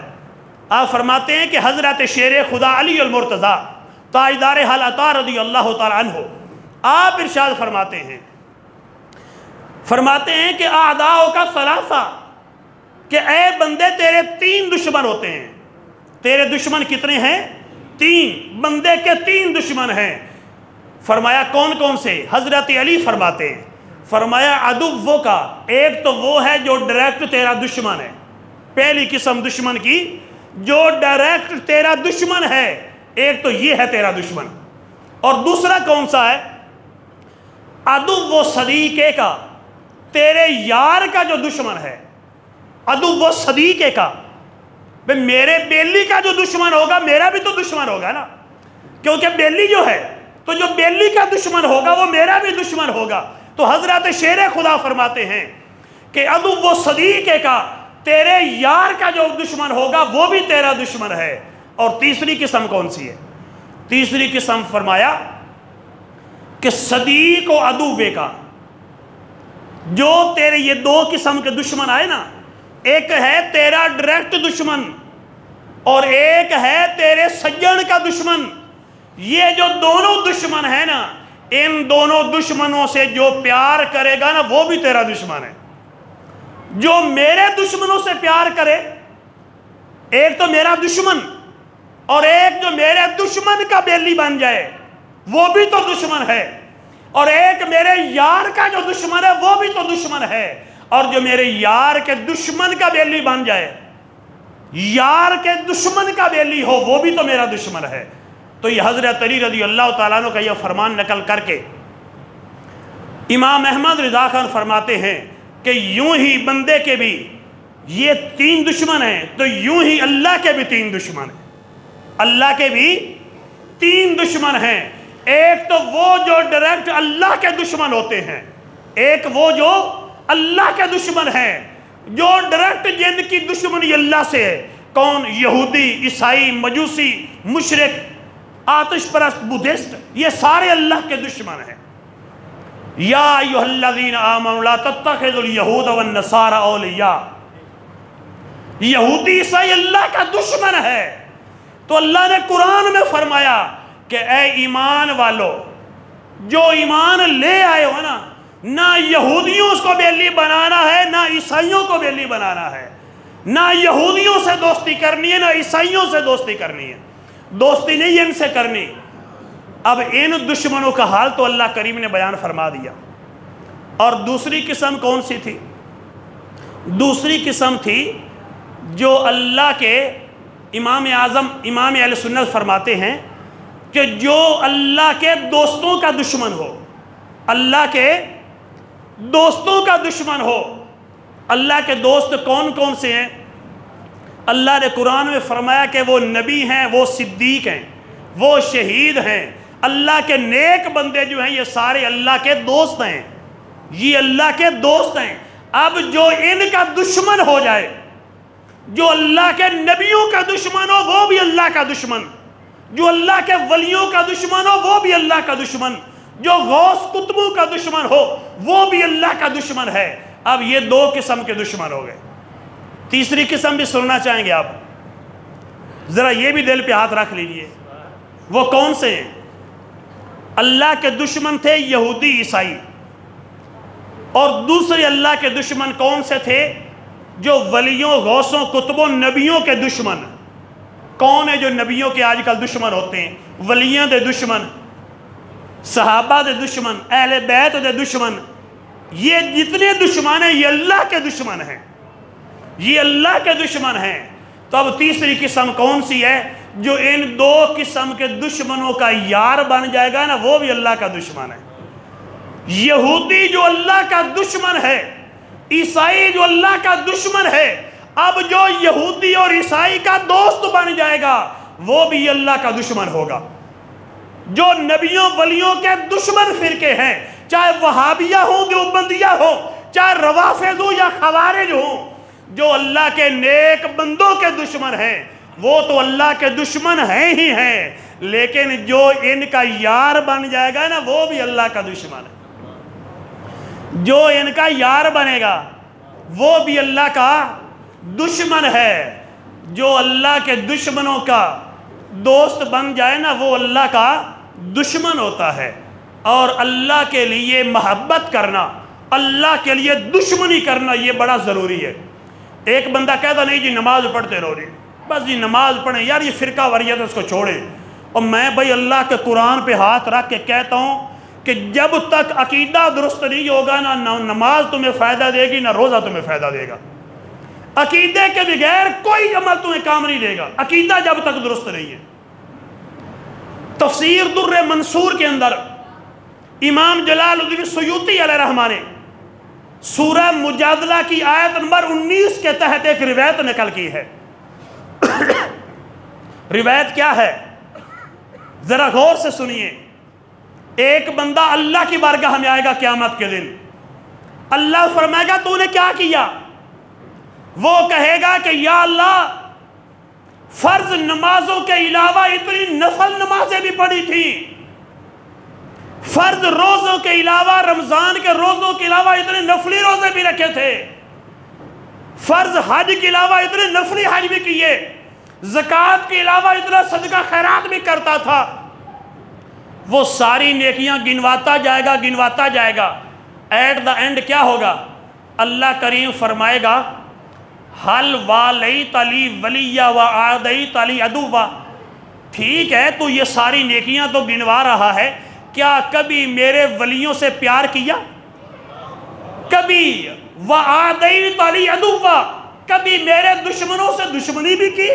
آپ فرماتے ہیں کہ حضرت شیر خدا علی المرتضی تاجدار حالات رضی اللہ تعالیٰ عنہ آپ ارشاد فرماتے ہیں کہ اعداؤ کا ثلاثہ، کہ اے بندے تیرے 3 دشمن ہوتے ہیں۔ تیرے دشمن کتنے ہیں؟ 3۔ بندے کے 3 دشمن ہیں۔ فرمایا کون کون سے؟ حضرت علی فرماتے ہیں، فرمایا عدو کا، ایک تو وہ ہے جو ڈائریکٹ تیرا دشمن ہے، پہلی قسم دشمن کی جو ڈائریکٹ تیرا دشمن ہے، ایک تو یہ ہے تیرا دشمن۔ اور دوسرا کون سا ہے؟ عدو صدیقے کا، تیرے یار کا جو دشمن ہے، عدو صدیقے کا، میرے بیلی کا جو دشمن ہوگا میرا بھی تو دشمن ہوگا نا، کیونکہ بیلی جو ہے تو جو بیلی کا دشمن ہوگا وہ میرا بھی دشمن ہوگا۔ تو حضرت شیر خدا فرماتے ہیں کہ عدو صدیقے کا، تیرے یار کا جو دشمن ہوگا وہ بھی تیرا دشمن ہے۔ اور تیسری قسم کون سی ہے؟ تیسری قسم فرمایا کہ صدیق و عدوے کا، جو تیرے یہ 2 قسم کے دشمن آئے نا، ایک ہے تیرا ڈائریکٹ دشمن اور ایک ہے تیرے سجن کا دشمن۔ یہ جو دونوں دشمن ہیں نا، ان دونوں دشمنوں سے جو پیار کرے گا نا وہ بھی تیرا دشمن ہے۔ جو میرے دشمنوں سے پیار کرے، ایک تو میرا دشمن اور ایک جو میرے دشمن کا بیلی بن جائے وہ بھی تو دشمن ہے، اور ایک میرے یار کا جو دشمن ہے وہ بھی تو دشمن ہے، اور جو میرے یار کے دشمن کا بیلی بن جائے، یار کے دشمن کا بیلی ہو، وہ بھی تو میرا دشمن ہے۔ تو یہ حضرت علی رضی اللہ تعالیٰ عنہ کا یہ فرمان نقل کر کے امام احمد رضا خان فرماتے ہیں کہ یوں ہی بندے کے بھی یہ 3 دشمن ہیں، تو یوں ہی اللہ کے بھی 3 دشمن ہیں۔ اللہ کے بھی 3 دشمن ہیں، ایک تو وہ جو ڈائریکٹ اللہ کے دشمن ہوتے ہیں، ایک وہ جو اللہ کے دشمن ہیں، جو ڈائریکٹ جن کی دشمنی اللہ سے ہے۔ کون؟ یہودی، عیسائی، مجوسی، مشرک، آتش پرست، بدھسٹ، یہ سارے اللہ کے دشمن ہیں۔ یا ایھا الذین آمنوا لا تتخذوا اليہود والنصارى اولیاء، یہودی عیسائی اللہ کا دشمن ہے۔ تو اللہ نے قرآن میں فرمایا کہ اے ایمان والو، جو ایمان لے آئے ہو نا، نہ یہودیوں کو بیلی بنانا ہے، نہ عیسائیوں کو بیلی بنانا ہے، نہ یہودیوں سے دوستی کرنی ہے، نہ عیسائیوں سے دوستی کرنی ہے، دوستی نہیں ان سے کرنی۔ اب ان دشمنوں کا حال تو اللہ کریم نے بیان فرما دیا۔ اور دوسری قسم کون سی تھی؟ دوسری قسم تھی جو اللہ کے امام اعظم امام اہل سنت فرماتے ہیں کہ جو اللہ کے دوستوں کا دشمن ہو، اللہ کے دوستوں کا دشمن ہو۔ اللہ کے دوست کون کون سے ہیں؟ اللہ نے قرآن میں فرمایا کہ وہ نبی ہیں، وہ صدیق ہیں، وہ شہید ہیں، اللہ کے نیک بندے جو ہیں یہ سارے اللہ کے دوست ہیں، یہ اللہ کے دوست ہیں۔ اب جو ان کا دشمن ہو جائے، جو اللہ کے نبیوں کا دشمن ہو وہ بھی اللہ کا دشمن، جو اللہ کے ولیوں کا دشمن ہو وہ بھی اللہ کا دشمن، جو غوث قطبوں کا دشمن ہو وہ بھی اللہ کا دشمن ہے۔ اب یہ 2 قسم کے دشمن ہو گئے۔ تیسری قسم بھی سننا چاہیں گے آپ؟ ذرا یہ بھی دل پہ ہاتھ رکھ لیجئے، وہ کون سے ہیں؟ اللہ کے دشمن تھے یہودی عیسائی، اور دوسرے اللہ کے دشمن کون سے تھے؟ جو ولیوں، غوثوں، قطبوں، نبیوں کے دشمن۔ کون ہے جو نبیوں کے آج کل دشمن ہوتے ہیں؟ ولیوں دے دشمن، صحابہ دے دشمن، اہل بیت دے دشمن۔ یہ جتنے دشمن ہیں یہ اللہ کے دشمن ہیں، یہ اللہ کے دشمن ہیں۔ تو اب تیسری قسم کون سی ہے؟ جو ان 2 قسم کے دشمنوں کا یار بن جائے گا نا وہ بھی اللہ کا دشمن ہے۔ یہودی جو اللہ کا دشمن ہے، عیسائی جو اللہ کا دشمن ہے، اب جو یہودی اور عیسائی کا دوست بن جائے گا وہ بھی اللہ کا دشمن ہوگا۔ جو نبیوں ولیوں کے دشمن فرقے ہیں، چاہے وہابیہ ہوں دیوبندیہ ہوں، چاہے روافض ہوں یا خوارج ہوں، جو اللہ کے نیک بندوں کے دشمن ہیں وہ تو اللہ کے دشمن ہیں ہی ہیں، لیکن جو ان کا یار بن جائے گا نا وہ بھی اللہ کا دشمن ہے۔ جو ان کا یار بنے گا وہ بھی اللہ کا دشمن ہے۔ جو اللہ کے دشمنوں کا دوست بن جائے نا وہ اللہ کا دشمن ہوتا ہے۔ اور اللہ کے لیے محبت کرنا، اللہ کے لیے دشمنی کرنا یہ بڑا ضروری ہے۔ ایک بندہ کہتا نہیں جی نماز پڑھتے رہو، بس جی نماز پڑھیں، یار یہ فرقہ واریت ہے اس کو چھوڑیں۔ اور میں بھائی اللہ کے قرآن پہ ہاتھ رکھ کے کہتا ہوں کہ جب تک عقیدہ درست نہیں ہوگا نہ نماز تمہیں فائدہ دے گی نہ روزہ تمہیں فائدہ دے گا۔ عقیدے کے بغیر کوئی عمل تمہیں کام نہیں دے گا، عقیدہ جب تک درست نہیں ہے۔ تفسیر در منصور کے اندر امام جلال الدین سیوطی علیہ رحمہ نے سورہ مجادلہ کی آیت نمبر 19 کے تحت ایک روایت نقل کی ہے۔ روایت کیا ہے ذرا غور سے سنیے۔ ایک بندہ اللہ کی بارگاہ میں آئے گا قیامت کے دن، اللہ فرمائے گا تو نے کیا کیا؟ وہ کہے گا کہ یا اللہ فرض نمازوں کے علاوہ اتنی نفل نمازیں بھی پڑھی تھیں، فرض روزوں کے علاوہ رمضان کے روزوں کے علاوہ اتنے نفلی روزے بھی رکھے تھے، فرض حج کے علاوہ اتنے نفلی حج بھی کیے، زکوٰۃ کے علاوہ اتنا صدقہ خیرات بھی کرتا تھا۔ وہ ساری نیکیاں گنواتا جائے گا، ایٹ دا اینڈ کیا ہوگا؟ اللہ کریم فرمائے گا حل والیت لی ولیہ وعادیت لی عدوہ، ٹھیک ہے تو یہ ساری نیکیاں تو گنوا رہا ہے، کیا کبھی میرے ولیوں سے پیار کیا؟ کبھی وعادیت لی عدوہ، کبھی میرے دشمنوں سے دشمنی بھی کی؟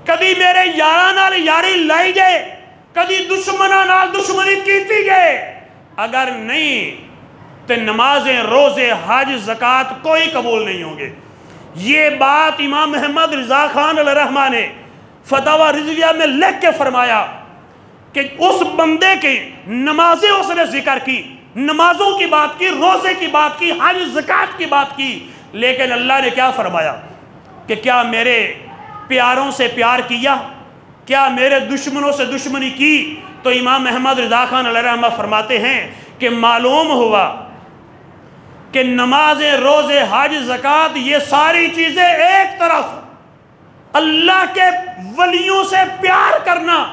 کبھی میرے یاراں نال یاری لائی جائے، کبھی دشمناں نال دشمنی کیتی گئے؟ اگر نہیں تو نمازیں روزے حج زکوٰۃ کوئی قبول نہیں ہوں گے۔ یہ بات امام محمد رضا خان علیہ رحمہ نے فتاوی رضویہ میں لکھ کے فرمایا کہ اس بندے کے نمازیں اس نے ذکر کی، نمازوں کی بات کی، روزے کی بات کی، حج زکوٰۃ کی بات کی، لیکن اللہ نے کیا فرمایا کہ کیا میرے پیاروں سے پیار کیا؟ کیا میرے دشمنوں سے دشمنی کی؟ تو امام محمد رضا خان علیہ رحمہ فرماتے ہیں کہ معلوم ہوا کہ نمازیں روزے حج زکوٰۃ یہ ساری چیزیں ایک طرف، اللہ کے ولیوں سے پیار کرنا،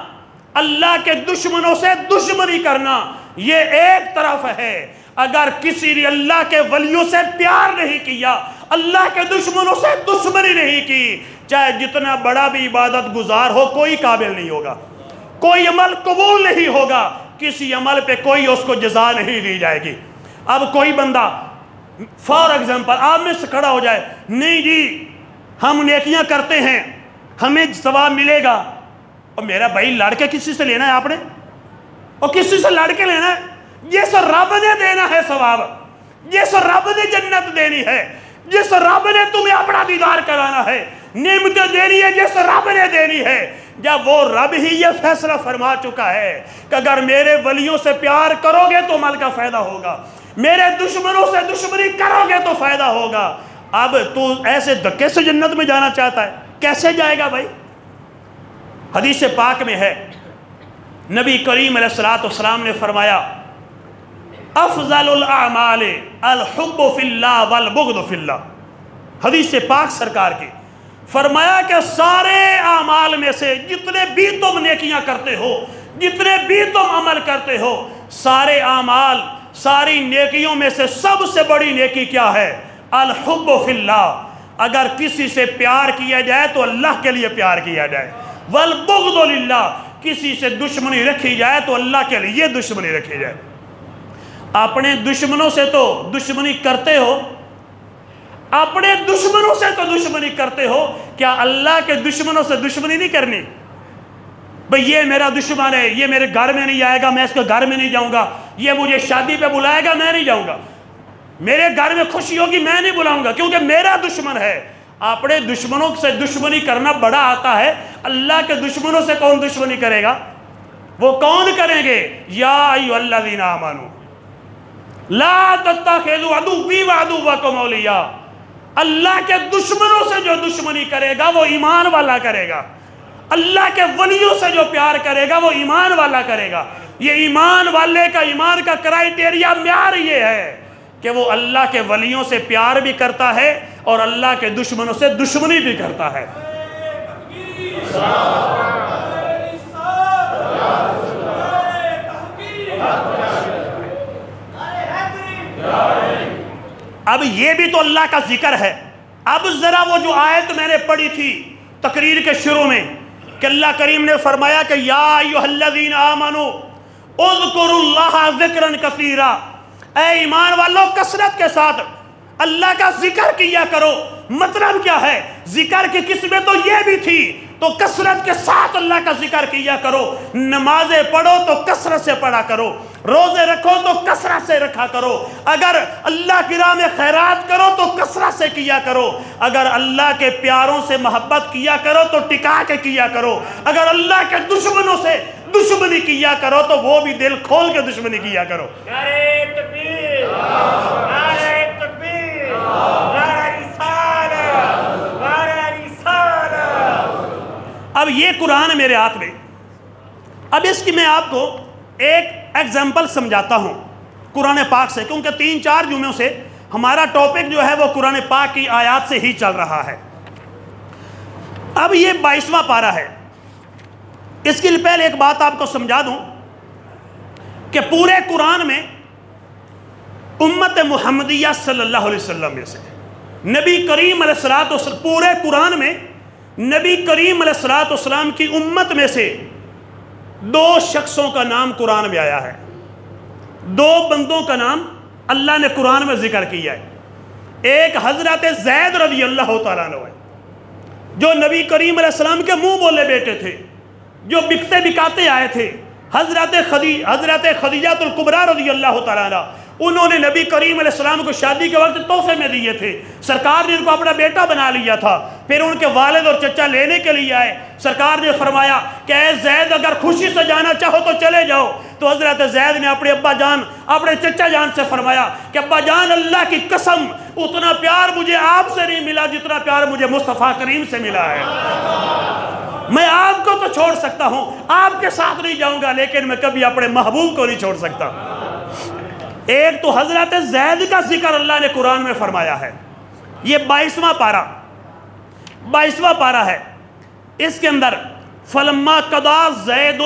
اللہ کے دشمنوں سے دشمنی کرنا یہ ایک طرف ہے۔ اگر کسی نے اللہ کے ولیوں سے پیار نہیں کیا، اللہ کے دشمنوں سے دشمنی نہیں کی، چاہے جتنا بڑا بھی عبادت گزار ہو کوئی قابل نہیں ہوگا، کوئی عمل قبول نہیں ہوگا، کسی عمل پہ کوئی اس کو جزا نہیں دی جائے گی۔ اب کوئی بندہ فار ایگزامپل آپ میں سے کھڑا ہو جائے، نہیں جی ہم نیکیاں کرتے ہیں ہمیں ثواب ملے گا، اور میرا بھائی لڑ کے کسی سے لینا ہے آپ نے، اور کسی سے لڑ کے لینا ہے؟ جس رب نے دینا ہے ثواب، جس رب نے جنت دینی ہے، جس رب نے تمہیں اپنا دیدار کرانا ہے، نعمتیں دینی ہے جس رب نے دینی ہے، جب وہ رب ہی یہ فیصلہ فرما چکا ہے کہ اگر میرے ولیوں سے پیار کرو گے تو عمل کا فائدہ ہوگا، میرے دشمنوں سے دشمنی کرو گے تو فائدہ ہوگا، اب تو ایسے دھکے سے جنت میں جانا چاہتا ہے، کیسے جائے گا بھائی؟ حدیث پاک میں ہے نبی کریم علیہ السلام نے فرمایا افضل الاعمال الحب فی اللہ والبغض فی اللہ، حدیث پاک سرکار کی فرمایا کہ سارے اعمال میں سے جتنے بھی تم نیکیاں کرتے ہو، جتنے بھی تم عمل کرتے ہو، سارے اعمال ساری نیکیوں میں سے سب سے بڑی نیکی کیا ہے؟ الحب فی اللہ، اگر کسی سے پیار کیا جائے تو اللہ کے لیے پیار کیا جائے، والبغض للہ، کسی سے دشمنی رکھی جائے تو اللہ کے لیے دشمنی رکھی جائے۔ اپنے دشمنوں سے تو دشمنی کرتے ہو، اپنے دشمنوں سے تو دشمنی کرتے ہو، کیا اللہ کے دشمنوں سے دشمنی نہیں کرنی؟ بھئی یہ میرا دشمن ہے، یہ میرے گھر میں نہیں آئے گا، میں اس کے گھر میں نہیں جاؤں گا، یہ مجھے شادی پہ بلائے گا میں نہیں جاؤں گا، میرے گھر میں خوشی ہوگی میں نہیں بلاؤں گا کیونکہ میرا دشمن ہے۔ اپنے دشمنوں سے دشمنی کرنا بڑا آتا ہے، اللہ کے دشمنوں سے کون دشمنی کرے گا؟ وہ کون کریں گے؟ یا ایھا الذین آمنوا لا تتخذوا عدوی وعدوکم اولیاء، اللہ کے دشمنوں سے جو دشمنی کرے گا وہ ایمان والا کرے گا، اللہ کے ولیوں سے جو پیار کرے گا وہ ایمان والا کرے گا۔ یہ ایمان والے کا، ایمان کا کرائیٹیریا، معیار یہ ہے کہ وہ اللہ کے ولیوں سے پیار بھی کرتا ہے اور اللہ کے دشمنوں سے دشمنی بھی کرتا ہے۔ اب یہ بھی تو اللہ کا ذکر ہے۔ اب ذرا وہ جو آیت میں نے پڑھی تھی تقریر کے شروع میں کہ اللہ کریم نے فرمایا کہ یا ایھا الذین آمنوا اذکروا اللہ ذکرا کثیرا، اے ایمان والو کثرت کے ساتھ اللہ کا ذکر کیا کرو۔ مطلب کیا ہے؟ ذکر کی قسمیں تو یہ بھی تھی، تو کثرت کے ساتھ اللہ کا ذکر کیا کرو۔ نمازیں پڑھو تو کثرت سے پڑھا کرو، روزے رکھو تو کثرت سے رکھا کرو، اگر اللہ کی راہ میں خیرات کرو تو کثرت سے کیا کرو، اگر اللہ کے پیاروں سے محبت کیا کرو تو ٹکا کے کیا کرو، اگر اللہ کے دشمنوں سے دشمنی کیا کرو تو وہ بھی دل کھول کے دشمنی کیا کرو۔ نعرہ تکبیر، نعرہ تکبیر، نعرہ رسالت، نعرہ رسالت۔ اب یہ قرآن میرے ہاتھ میں، اب اس کی میں آپ کو ایک ایگزامپل سمجھاتا ہوں قرآن پاک سے، کیونکہ 3-4 جمعوں سے ہمارا ٹاپک جو ہے وہ قرآن پاک کی آیات سے ہی چل رہا ہے۔ اب یہ 22واں پارہ ہے۔ اس کے لیے پہلے ایک بات آپ کو سمجھا دوں کہ پورے قرآن میں امت محمدیہ صلی اللہ علیہ وسلم میں سے نبی کریم علیہ السلام، پورے قرآن میں نبی کریم علیہ السلام کی امت میں سے 2 شخصوں کا نام قرآن میں آیا ہے، 2 بندوں کا نام اللہ نے قرآن میں ذکر کیا ہے۔ ایک حضرت زید رضی اللہ تعالیٰ عنہ ہے، جو نبی کریم علیہ السلام کے منہ بولے بیٹے تھے، جو بکتے بکاتے آئے تھے۔ حضرت خدیجہ الکبریٰ رضی اللہ تعالیٰ عنہ، انہوں نے نبی کریم علیہ السلام کو شادی کے وقت تحفے میں دیے تھے، سرکار نے ان کو اپنا بیٹا بنا لیا تھا۔ پھر ان کے والد اور چچا لینے کے لیے آئے، سرکار نے فرمایا کہ اے زید اگر خوشی سے جانا چاہو تو چلے جاؤ۔ تو حضرت زید نے اپنے ابا جان، اپنے چچا جان سے فرمایا کہ ابا جان اللہ کی قسم اتنا پیار مجھے آپ سے نہیں ملا جتنا پیار مجھے مصطفیٰ کریم سے ملا ہے۔ میں آپ کو تو چھوڑ سکتا ہوں، آپ کے ساتھ نہیں جاؤں گا، لیکن میں کبھی اپنے محبوب کو نہیں چھوڑ سکتا۔ ایک تو حضرت زید کا ذکر اللہ نے قرآن میں فرمایا ہے۔ یہ 22واں پارہ ہے۔ اس کے اندر فلما قضا زید،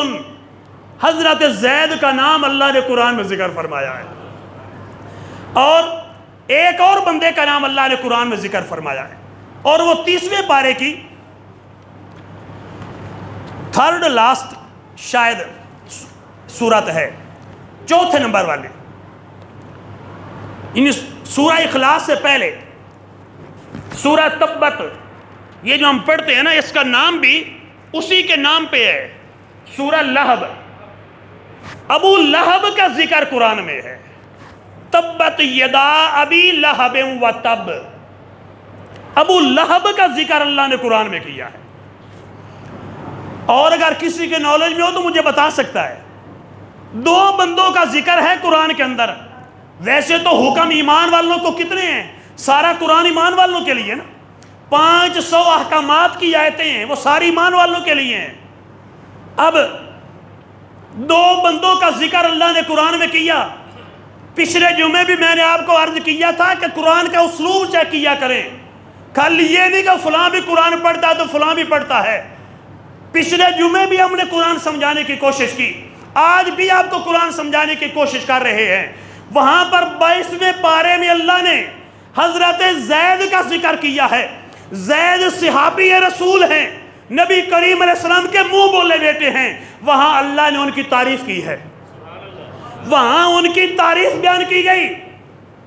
حضرت زید کا نام اللہ نے قرآن میں ذکر فرمایا ہے، اور ایک اور بندے کا نام اللہ نے قرآن میں ذکر فرمایا ہے، اور وہ 30ویں پارے کی 3rd لاسٹ شاید سورت ہے، 4تھے نمبر والی۔ سورہ اخلاص سے پہلے سورہ تبت، یہ جو ہم پڑھتے ہیں نا، اس کا نام بھی اسی کے نام پہ ہے، سورہ لہب۔ ابو لہب کا ذکر قرآن میں ہے، تبت یدا ابی لہب و تب، ابو لہب کا ذکر اللہ نے قرآن میں کیا ہے۔ اور اگر کسی کے نالج میں ہو تو مجھے بتا سکتا ہے، 2 بندوں کا ذکر ہے قرآن کے اندر۔ ویسے تو حکم ایمان والوں کو کتنے ہیں؟ سارا قرآن ایمان والوں کے لیے نا، 500 احکامات کی آیتیں ہیں، وہ ساری ایمان والوں کے لیے ہیں۔ اب 2 بندوں کا ذکر اللہ نے قرآن میں کیا۔ پچھلے جمعے بھی میں نے آپ کو عرض کیا تھا کہ قرآن کا اسلوب چیک کیا کریں، خالی یہ نہیں کہ فلاں بھی قرآن پڑھتا ہے تو فلاں بھی پڑھتا ہے۔ پچھلے جمعے بھی ہم نے قرآن سمجھانے کی کوشش کی، آج بھی آپ کو قرآن سمجھانے کی کوشش کر رہے ہیں۔ وہاں پر 22ویں پارے میں اللہ نے حضرت زید کا ذکر کیا ہے۔ زید صحابی رسول ہیں، نبی کریم علیہ السلام کے منہ بولے بیٹے ہیں۔ وہاں اللہ نے ان کی تعریف کی ہے، وہاں ان کی تعریف بیان کی گئی۔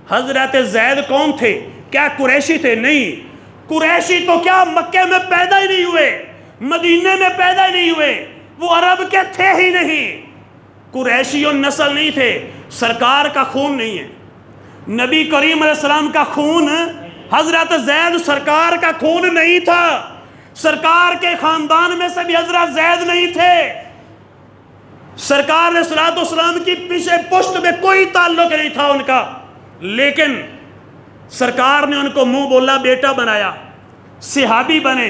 حضرت زید کون تھے؟ کیا قریشی تھے؟ نہیں، قریشی تو کیا مکے میں پیدا ہی نہیں ہوئے، مدینے میں پیدا ہی نہیں ہوئے، وہ عرب کے تھے ہی نہیں، قریشی اور نسل نہیں تھے۔ سرکار کا خون نہیں ہے، نبی کریم علیہ السلام کا خون، حضرت زید سرکار کا خون نہیں تھا، سرکار کے خاندان میں سے بھی حضرت زید نہیں تھے۔ سرکار علیہ السلام کی پیچھے پشت میں کوئی تعلق نہیں تھا ان کا، لیکن سرکار نے ان کو منہ بولا بیٹا بنایا، صحابی بنے،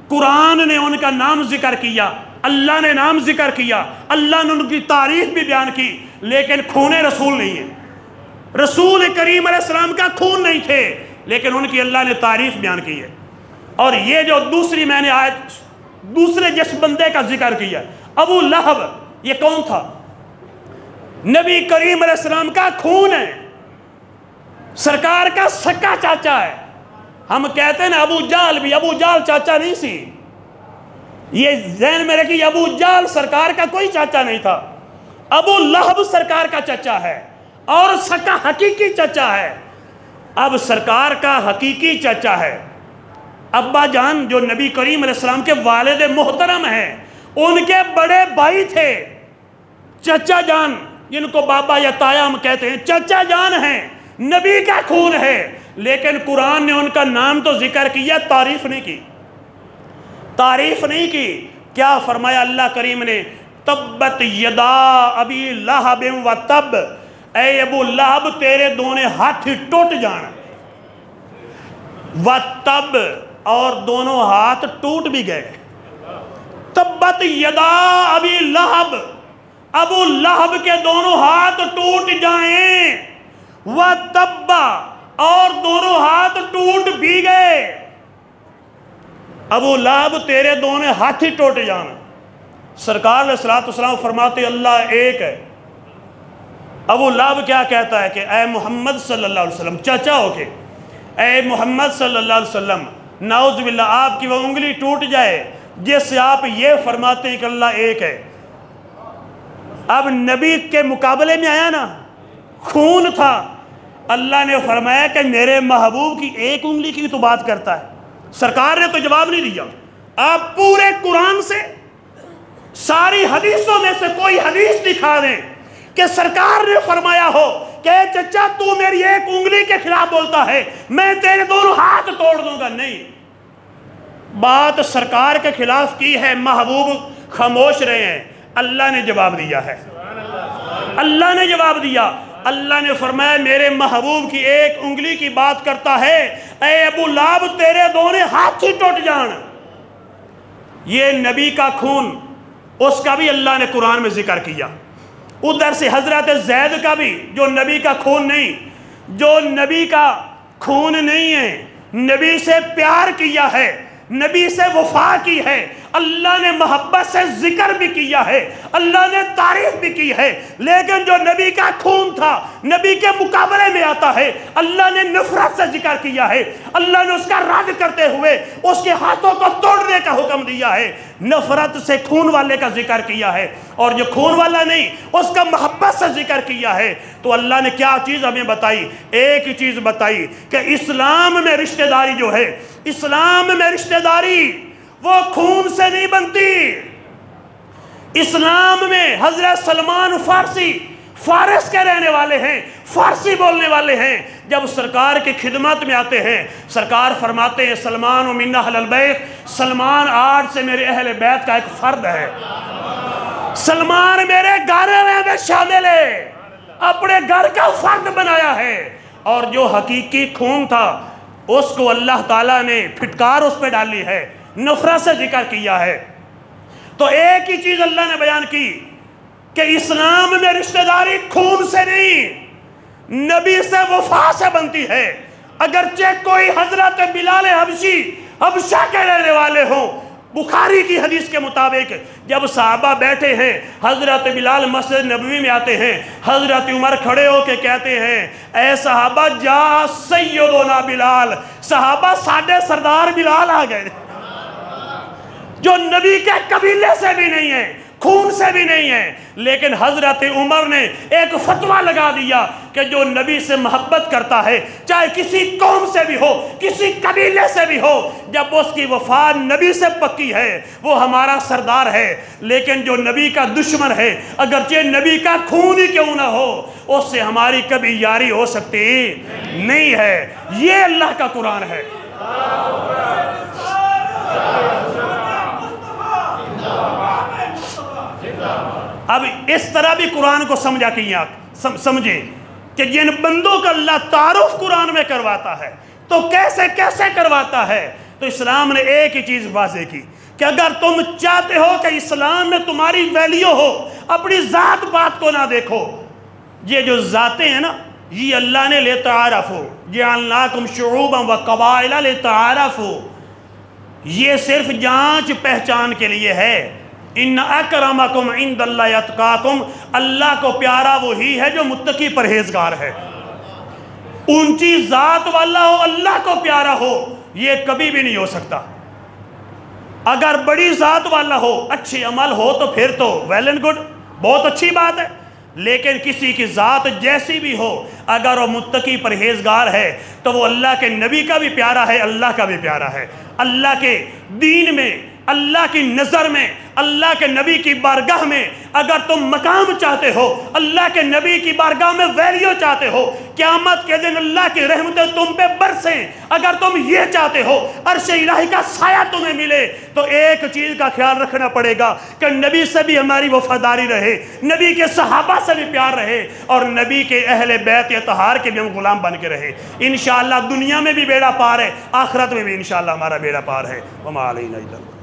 قرآن نے ان کا نام ذکر کیا، اللہ نے نام ذکر کیا، اللہ نے ان کی تعریف بھی بیان کی، لیکن خون رسول نہیں ہے، رسول کریم علیہ السلام کا خون نہیں تھے، لیکن ان کی اللہ نے تعریف بیان کی ہے۔ اور یہ جو دوسری میں نے آیت دوسرے جس بندے کا ذکر کیا، ابو لہب، یہ کون تھا؟ نبی کریم علیہ السلام کا خون ہے، سرکار کا سکا چاچا ہے۔ ہم کہتے ہیں نا ابو جال بھی، ابو جال چاچا نہیں سی، یہ ذہن میں رکھی، ابو جال سرکار کا کوئی چاچا نہیں تھا، ابو لہب سرکار کا چچا ہے اور سکا حقیقی چچا ہے۔ اب سرکار کا حقیقی چچا ہے ابا جان جو نبی کریم علیہ السلام کے والد محترم ہیں، ان کے بڑے بھائی تھے چچا جان، جن کو بابا یا تایا ہم کہتے ہیں، چچا جان ہیں، نبی کا خون ہے، لیکن قرآن نے ان کا نام تو ذکر کیا، تعریف نہیں کی، تعریف نہیں کی۔ کیا فرمایا اللہ کریم نے؟ تبت یدا ابی لہب و تب، اے ابو لہب تیرے دونوں ہاتھ ٹوٹ جان، و تب، اور دونوں ہاتھ ٹوٹ بھی گئے۔ تبت یدا ابی لہب، ابو لہب کے دونوں ہاتھ ٹوٹ جائیں، و تب، اور دونوں ہاتھ ٹوٹ بھی گئے۔ ابو لہب تیرے دونوں ہاتھ ہی ٹوٹ جانا۔ سرکار علیہ السلام فرماتے اللہ ایک ہے۔ ابو لہب کیا کہتا ہے کہ اے محمد صلی اللہ علیہ وسلم، چچا ہو کے، اے محمد صلی اللہ علیہ وسلم، نعوذ باللہ آپ کی وہ انگلی ٹوٹ جائے جس سے آپ یہ فرماتے ہیں کہ اللہ ایک ہے۔ اب نبی کے مقابلے میں آیا نا، خون تھا، اللہ نے فرمایا کہ میرے محبوب کی ایک انگلی کی تو بات کرتا ہے۔ سرکار نے تو جواب نہیں دیا۔ آپ پورے قرآن سے ساری حدیثوں میں سے کوئی حدیث دکھا دیں کہ سرکار نے فرمایا ہو کہ اے چچا تو میری ایک انگلی کے خلاف بولتا ہے، میں تیرے دونوں ہاتھ توڑ دوں گا، نہیں۔ بات سرکار کے خلاف کی ہے، محبوب خاموش رہے ہیں، اللہ نے جواب دیا ہے، اللہ نے جواب دیا۔ اللہ نے فرمایا میرے محبوب کی ایک انگلی کی بات کرتا ہے، اے ابو لہب تیرے دونوں ہاتھ ہی ٹوٹ جان۔ یہ نبی کا خون، اس کا بھی اللہ نے قرآن میں ذکر کیا۔ ادھر سے حضرت زید کا بھی، جو نبی کا خون نہیں، جو نبی کا خون نہیں ہے، نبی سے پیار کیا ہے، نبی سے وفا کی ہے، اللہ نے محبت سے ذکر بھی کیا ہے، اللہ نے تعریف بھی کی ہے، لیکن جو نبی کا خون تھا، نبی کے مقابلے میں آتا ہے، اللہ نے نفرت سے ذکر کیا ہے، اللہ نے اس کا رد کرتے ہوئے اس کے ہاتھوں کو توڑنے کا حکم دیا ہے، نفرت سے خون والے کا ذکر کیا ہے، اور جو خون والا نہیں اس کا محبت سے ذکر کیا ہے۔ تو اللہ نے کیا چیز ہمیں بتائی؟ ایک ہی چیز بتائی کہ اسلام میں رشتہ داری جو ہے، اسلام میں رشتہ داری وہ خون سے نہیں بنتی۔ اسلام میں حضرت سلمان فارسی، فارس کے رہنے والے ہیں، فارسی بولنے والے ہیں، جب سرکار کی خدمت میں آتے ہیں، سرکار فرماتے ہیں سلمان و من اہل البیت، سلمان آج سے میرے اہل بیت کا ایک فرد ہے، سلمان میرے گھر میں شامل ہے، اپنے گھر کا فرد بنایا ہے۔ اور جو حقیقی خون تھا اس کو اللہ تعالیٰ نے پھٹکار اس پہ ڈالی ہے، نفرت سے ذکر کیا ہے۔ تو ایک ہی چیز اللہ نے بیان کی کہ اسلام میں رشتہ داری خون سے نہیں، نبی سے وفا سے بنتی ہے۔ اگرچہ کوئی حضرت بلال حبشی، حبشہ کے رہنے والے ہوں، بخاری کی حدیث کے مطابق جب صحابہ بیٹھے ہیں، حضرت بلال مسجد نبوی میں آتے ہیں، حضرت عمر کھڑے ہو کے کہتے ہیں اے صحابہ جا سیدنا بلال، صحابہ ساڈے سردار بلال آ گئے، جو نبی کے قبیلے سے بھی نہیں ہے، خون سے بھی نہیں ہے، لیکن حضرت عمر نے ایک فتویٰ لگا دیا کہ جو نبی سے محبت کرتا ہے، چاہے کسی قوم سے بھی ہو، کسی قبیلے سے بھی ہو، جب اس کی وفا نبی سے پکی ہے وہ ہمارا سردار ہے، لیکن جو نبی کا دشمن ہے اگرچہ نبی کا خون ہی کیوں نہ ہو، اس سے ہماری کبھی یاری ہو سکتی نہیں ہے۔ یہ اللہ کا قرآن ہے۔ اب اس طرح بھی قرآن کو سمجھا کہ سمجھیں کہ جن بندوں کا اللہ تعارف قرآن میں کرواتا ہے تو کیسے کیسے کرواتا ہے. تو اسلام نے ایک ہی چیز واضح کی کہ اگر تم چاہتے ہو کہ اسلام میں تمہاری ویلیو ہو، اپنی ذات بات کو نہ دیکھو. یہ جو ذاتیں ہیں نا، یہ اللہ نے لِتَعَارَفُوا جَعَلْنَاكُمْ شُعُوبًا وَقَبَائِلَ لِتَعَارَفُوا، یہ صرف جانچ پہچان کے لیے ہے. ان اکرمکم عند اللہ اتقاکم، اللہ کو پیارا وہی ہے جو متقی پرہیزگار ہے. اونچی ذات والا ہو، اللہ کو پیارا ہو، یہ کبھی بھی نہیں ہو سکتا. اگر بڑی ذات والا ہو، اچھے عمل ہو تو پھر تو ویل اینڈ گڈ، بہت اچھی بات ہے. لیکن کسی کی ذات جیسی بھی ہو، اگر وہ متقی پرہیزگار ہے تو وہ اللہ کے نبی کا بھی پیارا ہے، اللہ کا بھی پیارا ہے. اللہ کے دین میں، اللہ کی نظر میں، اللہ کے نبی کی بارگاہ میں اگر تم مقام چاہتے ہو، اللہ کے نبی کی بارگاہ میں ویلیو چاہتے ہو، قیامت کے دن اللہ کی رحمتیں تم پہ برسیں، اگر تم یہ چاہتے ہو عرش الہی کا سایہ تمہیں ملے، تو ایک چیز کا خیال رکھنا پڑے گا کہ نبی سے بھی ہماری وفاداری رہے، نبی کے صحابہ سے بھی پیار رہے، اور نبی کے اہل بیت اطہار کے بھی ہم غلام بن کے رہے. انشاءاللہ دنیا میں بھی بیڑا پار ہے، آخرت میں بھی انشاءاللہ ہمارا بیڑا پار ہے. وما علینا الا البلاغ.